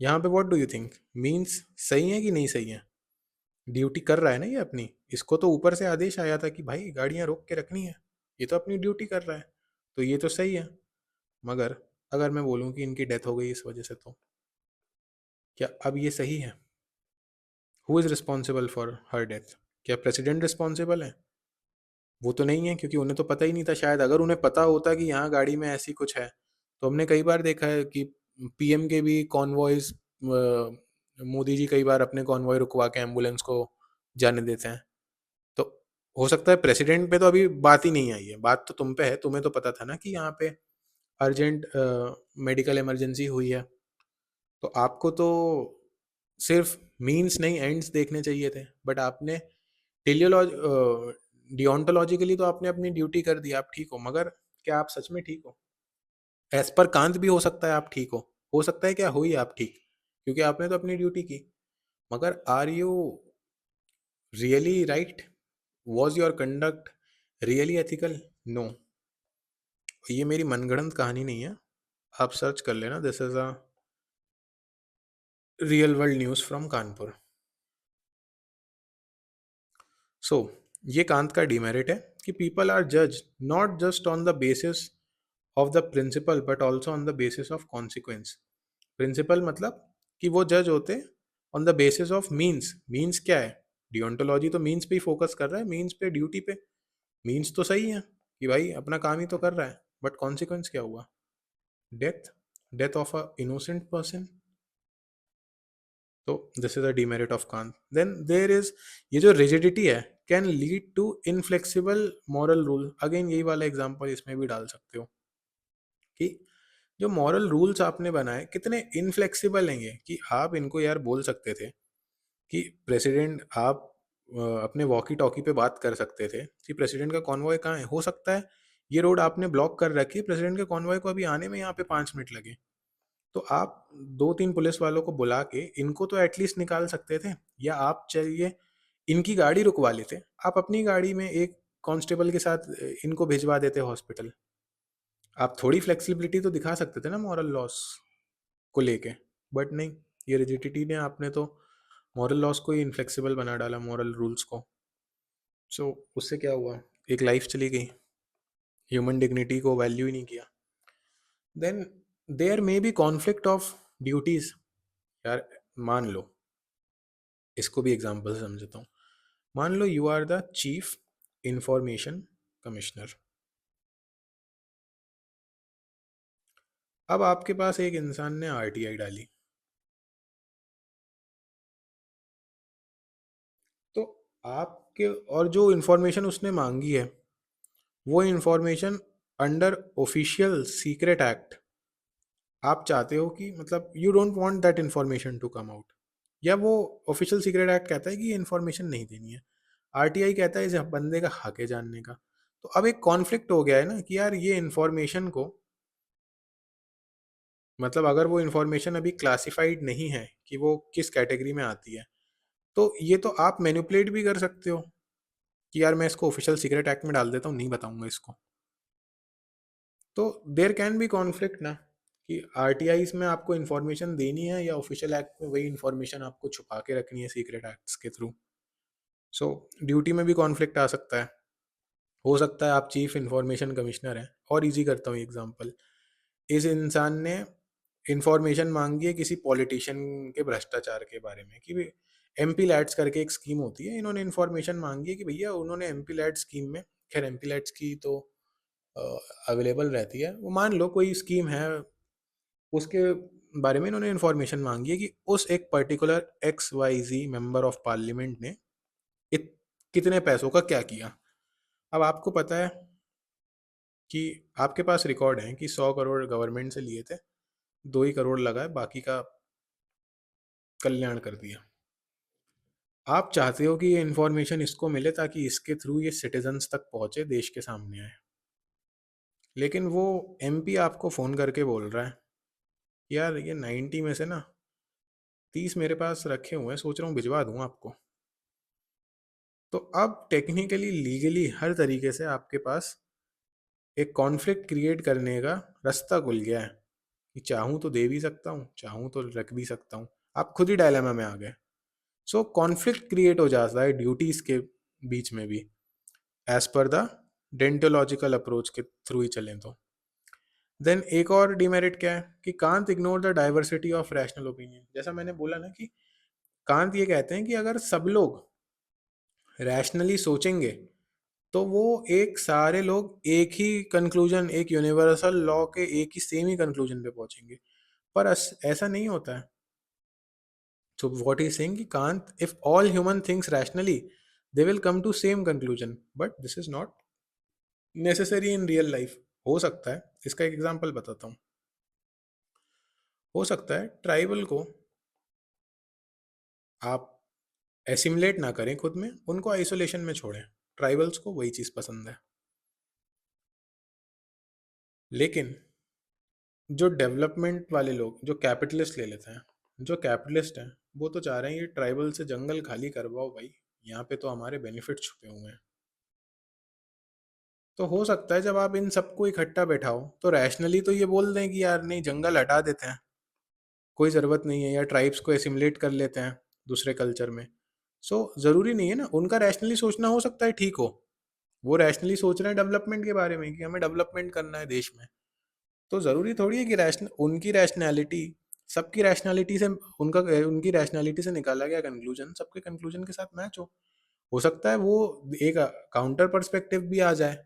यहाँ पे what do you think, means सही है कि नहीं सही है? ड्यूटी कर रहा है ना ये अपनी, इसको तो ऊपर से आदेश आया था कि भाई गाड़ियां रोक के रखनी है, ये तो अपनी ड्यूटी कर रहा है, तो ये तो सही है। मगर अगर मैं बोलूँ कि इनकी डेथ हो गई इस वजह से, तो क्या अब ये सही है? Who is responsible for her death? क्या प्रेसिडेंट रिस्पॉन्सिबल है? वो तो नहीं है, क्योंकि उन्हें तो पता ही नहीं था। शायद अगर उन्हें पता होता कि यहाँ गाड़ी में ऐसी कुछ है, तो हमने कई बार देखा है कि पीएम के भी कॉन्वॉयज, मोदी जी कई बार अपने कॉन्वॉय रुकवा के एम्बुलेंस को जाने देते हैं। तो हो सकता है प्रेसिडेंट पे तो अभी बात ही नहीं आई है, बात तो तुम पे है, तुम्हें तो पता था ना कि यहाँ पे अर्जेंट मेडिकल इमरजेंसी हुई है, तो आपको तो सिर्फ मीन्स नहीं एंड्स देखने चाहिए थे, बट आपने टेलियोलॉज डिओंटोलॉजिकली तो आपने अपनी ड्यूटी कर दी, आप ठीक हो, मगर क्या आप सच में ठीक हो? एज पर कांत भी हो सकता है आप ठीक हो सकता है क्या हुई आप ठीक, क्योंकि आपने तो अपनी ड्यूटी की, मगर are you really right? Was your conduct really ethical? No. ये मेरी मनगढ़ंत कहानी नहीं है, आप सर्च कर लेना, this is a real world news from Kanpur. So ये कांत का डिमेरिट है कि पीपल आर जज not just on the basis of the principle but also on the basis of consequence. Principle मतलब कि वो जज होते on the basis of means. Means क्या है? डिओंटोलॉजी तो मीन्स पे ही फोकस कर रहा है, मीन्स पे, ड्यूटी पे। मीन्स तो सही है कि भाई अपना काम ही तो कर रहा है, बट कॉन्सिक्वेंस क्या हुआ? Death, death of a innocent person. तो this is a demerit of Kant. Then there is, ये जो रिजिडिटी है can lead to inflexible moral rule. Again यही वाला एग्जांपल इसमें भी डाल सकते हो कि जो मॉरल रूल्स आपने बनाए कितने इनफ्लेक्सिबल हैं, ये कि आप इनको यार बोल सकते थे कि प्रेसिडेंट, आप अपने वॉकी टॉकी पे बात कर सकते थे कि प्रेसिडेंट का कॉन्वॉय कहाँ है, हो सकता है ये रोड आपने ब्लॉक कर रखी है, प्रेसिडेंट के कॉन्वॉय को अभी आने में यहाँ पे 5 मिनट लगे, तो आप 2-3 पुलिस वालों को बुला के इनको तो एटलीस्ट निकाल सकते थे, या आप चाहिए इनकी गाड़ी रुकवा लेते, आप अपनी गाड़ी में एक कांस्टेबल के साथ इनको भिजवा देते हॉस्पिटल। आप थोड़ी फ्लेक्सिबिलिटी तो दिखा सकते थे ना मॉरल लॉस को लेके, बट नहीं, ये रिजिडिटी ने आपने तो मॉरल लॉस को ही इनफ्लेक्सिबल बना डाला, मॉरल रूल्स को। सो उससे क्या हुआ? एक लाइफ चली गई, ह्यूमन डिग्निटी को वैल्यू ही नहीं किया। Then there may be conflict of duties. यार मान लो, इसको भी एग्जांपल से समझता हूँ। मान लो you are the chief information commissioner. अब आपके पास एक इंसान ने आरटीआई डाली, तो आपके, और जो इंफॉर्मेशन उसने मांगी है वो information under official secret act, आप चाहते हो कि मतलब you don't want that information to come out, या वो ऑफिशियल सीक्रेट एक्ट कहता है कि ये इंफॉर्मेशन नहीं देनी है, आरटीआई कहता है इस बंदे का हक है जानने का। तो अब एक कॉन्फ्लिक्ट हो गया है ना कि यार ये इंफॉर्मेशन को, मतलब अगर वो इंफॉर्मेशन अभी क्लासिफाइड नहीं है कि वो किस कैटेगरी में आती है, तो ये तो आप मैनिपुलेट भी कर सकते हो कि यार मैं इसको ऑफिशियल सीक्रेट एक्ट में डाल देता हूँ, नहीं बताऊंगा इसको। तो देर कैन बी कॉन्फ्लिक्ट ना, कि आरटीआई में आपको इन्फॉर्मेशन देनी है या ऑफिशियल एक्ट में वही इन्फॉर्मेशन आपको छुपा के रखनी है सीक्रेट एक्ट्स के थ्रू। सो ड्यूटी में भी कॉन्फ्लिक्ट आ सकता है। हो सकता है आप चीफ इंफॉर्मेशन कमिश्नर हैं, और इजी करता हूँ एग्जांपल, इस इंसान ने इंफॉर्मेशन मांगी है किसी पॉलिटिशियन के भ्रष्टाचार के बारे में कि एमपी लैड्स करके एक स्कीम होती है, इन्होंने इन्फॉर्मेशन मांगी है कि भैया उन्होंने एमपी लैड स्कीम में, खैर एमपी लैड्स की तो अवेलेबल रहती है, वो मान लो कोई स्कीम है, उसके बारे में इन्होंने इन्फॉर्मेशन मांगी है कि उस एक particular X Y Z member of parliament ने इत, कितने पैसों का क्या किया। अब आपको पता है कि आपके पास रिकॉर्ड है कि 100 करोड़ गवर्नमेंट से लिए थे, 2 ही करोड़ लगा है, बाकी का कल्याण कर दिया। आप चाहते हो कि ये इन्फॉर्मेशन इसको मिले ताकि इसके थ्रू ये सिटीजन्स तक पहुंचे, देश के सामने आए, लेकिन वो एमपी आपको फ़ोन करके बोल रहा है कि यार ये 90 में से ना 30 मेरे पास रखे हुए हैं, सोच रहा हूँ भिजवा दूँ आपको। तो अब टेक्निकली लीगली हर तरीके से आपके पास एक कॉन्फ्लिक्ट क्रिएट करने का रास्ता खुल गया है कि चाहूँ तो दे भी सकता हूँ, चाहूँ तो रख भी सकता हूँ। आप खुद ही डायलेमा में आ गए। सो कॉन्फ्लिक्ट क्रिएट हो जाता है ड्यूटीज के बीच में भी, एज पर द डेंटोलॉजिकल अप्रोच के थ्रू ही चलें तो। देन एक और डिमेरिट क्या है कि can't ignore the diversity of rational opinion. जैसा मैंने बोला ना कि कांत ये कहते हैं कि अगर सब लोग रैशनली सोचेंगे तो वो एक सारे लोग एक ही कंक्लूजन, एक यूनिवर्सल लॉ के एक ही सेम ही कंक्लूजन पे पहुंचेंगे, पर ऐसा नहीं होता है। So what he's saying कि Kant, if all human thinks rationally, they will come to same conclusion. But this is not necessary in real life. हो सकता है, इसका एक एग्जांपल बताता हूँ। हो सकता है ट्राइबल को आप एसिमुलेट ना करें खुद में, उनको आइसोलेशन में छोड़ें। ट्राइबल्स को वही चीज़ पसंद है। लेकिन जो डेवलपमेंट वाले लोग, जो कैपिटलिस्ट ले लेते हैं, जो कैपिटलिस्ट हैं, वो तो चाह रहे हैं ये ट्राइबल से जंगल खाली करवाओ भाई, यहाँ पे तो हमारे बेनिफिट छुपे हुए हैं। तो हो सकता है जब आप इन सबको इकट्ठा बैठाओ तो रैशनली तो ये बोल दें कि यार नहीं, जंगल हटा देते हैं, कोई ज़रूरत नहीं है, या ट्राइब्स को एसिमुलेट कर लेते हैं दूसरे कल्चर में। सो ज़रूरी नहीं है ना, उनका रैशनली सोचना हो सकता है ठीक हो, वो रैशनली सोच रहे हैं डेवलपमेंट के बारे में कि हमें डेवलपमेंट करना है देश में। तो ज़रूरी थोड़ी है कि रैशन उनकी रैशनैलिटी सबकी रैशनैलिटी से, उनका उनकी रैशनैलिटी से निकाला गया कंक्लूजन सबके कंक्लूजन के साथ मैच हो सकता है वो एक काउंटर पर्सपेक्टिव भी आ जाए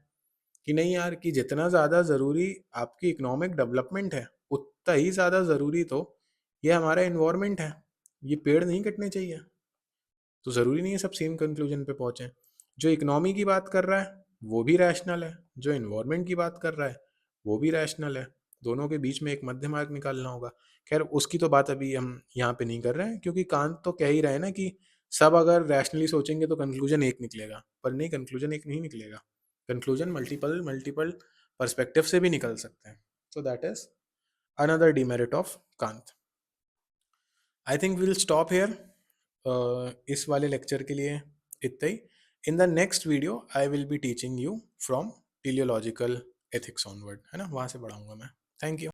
कि नहीं यार, कि जितना ज़्यादा ज़रूरी आपकी इकोनॉमिक डेवलपमेंट है, उतना ही ज़्यादा ज़रूरी तो ये हमारा इन्वायरमेंट है, ये पेड़ नहीं कटने चाहिए। तो ज़रूरी नहीं है सब सेम कंक्लूजन पे पहुँचें। जो इकोनॉमी की बात कर रहा है वो भी रैशनल है, जो इन्वायरमेंट की बात कर रहा है वो भी रैशनल है। दोनों के बीच में एक मध्य मार्ग निकालना होगा। खैर उसकी तो बात अभी हम यहाँ पे नहीं कर रहे हैं, क्योंकि कांत तो कह ही रहे हैं ना कि सब अगर रैशनली सोचेंगे तो कंक्लूजन एक निकलेगा, पर नहीं, कंक्लूजन एक नहीं निकलेगा। कंक्लूजन मल्टीपल मल्टीपल पर्सपेक्टिव से भी निकल सकते हैं। So that is another demerit of Kant. I think will stop here. इस वाले लेक्चर के लिए इतना ही। In the next video I will be teaching you from teleological ethics onward, है ना, वहाँ से पढ़ाऊंगा मैं। Thank you.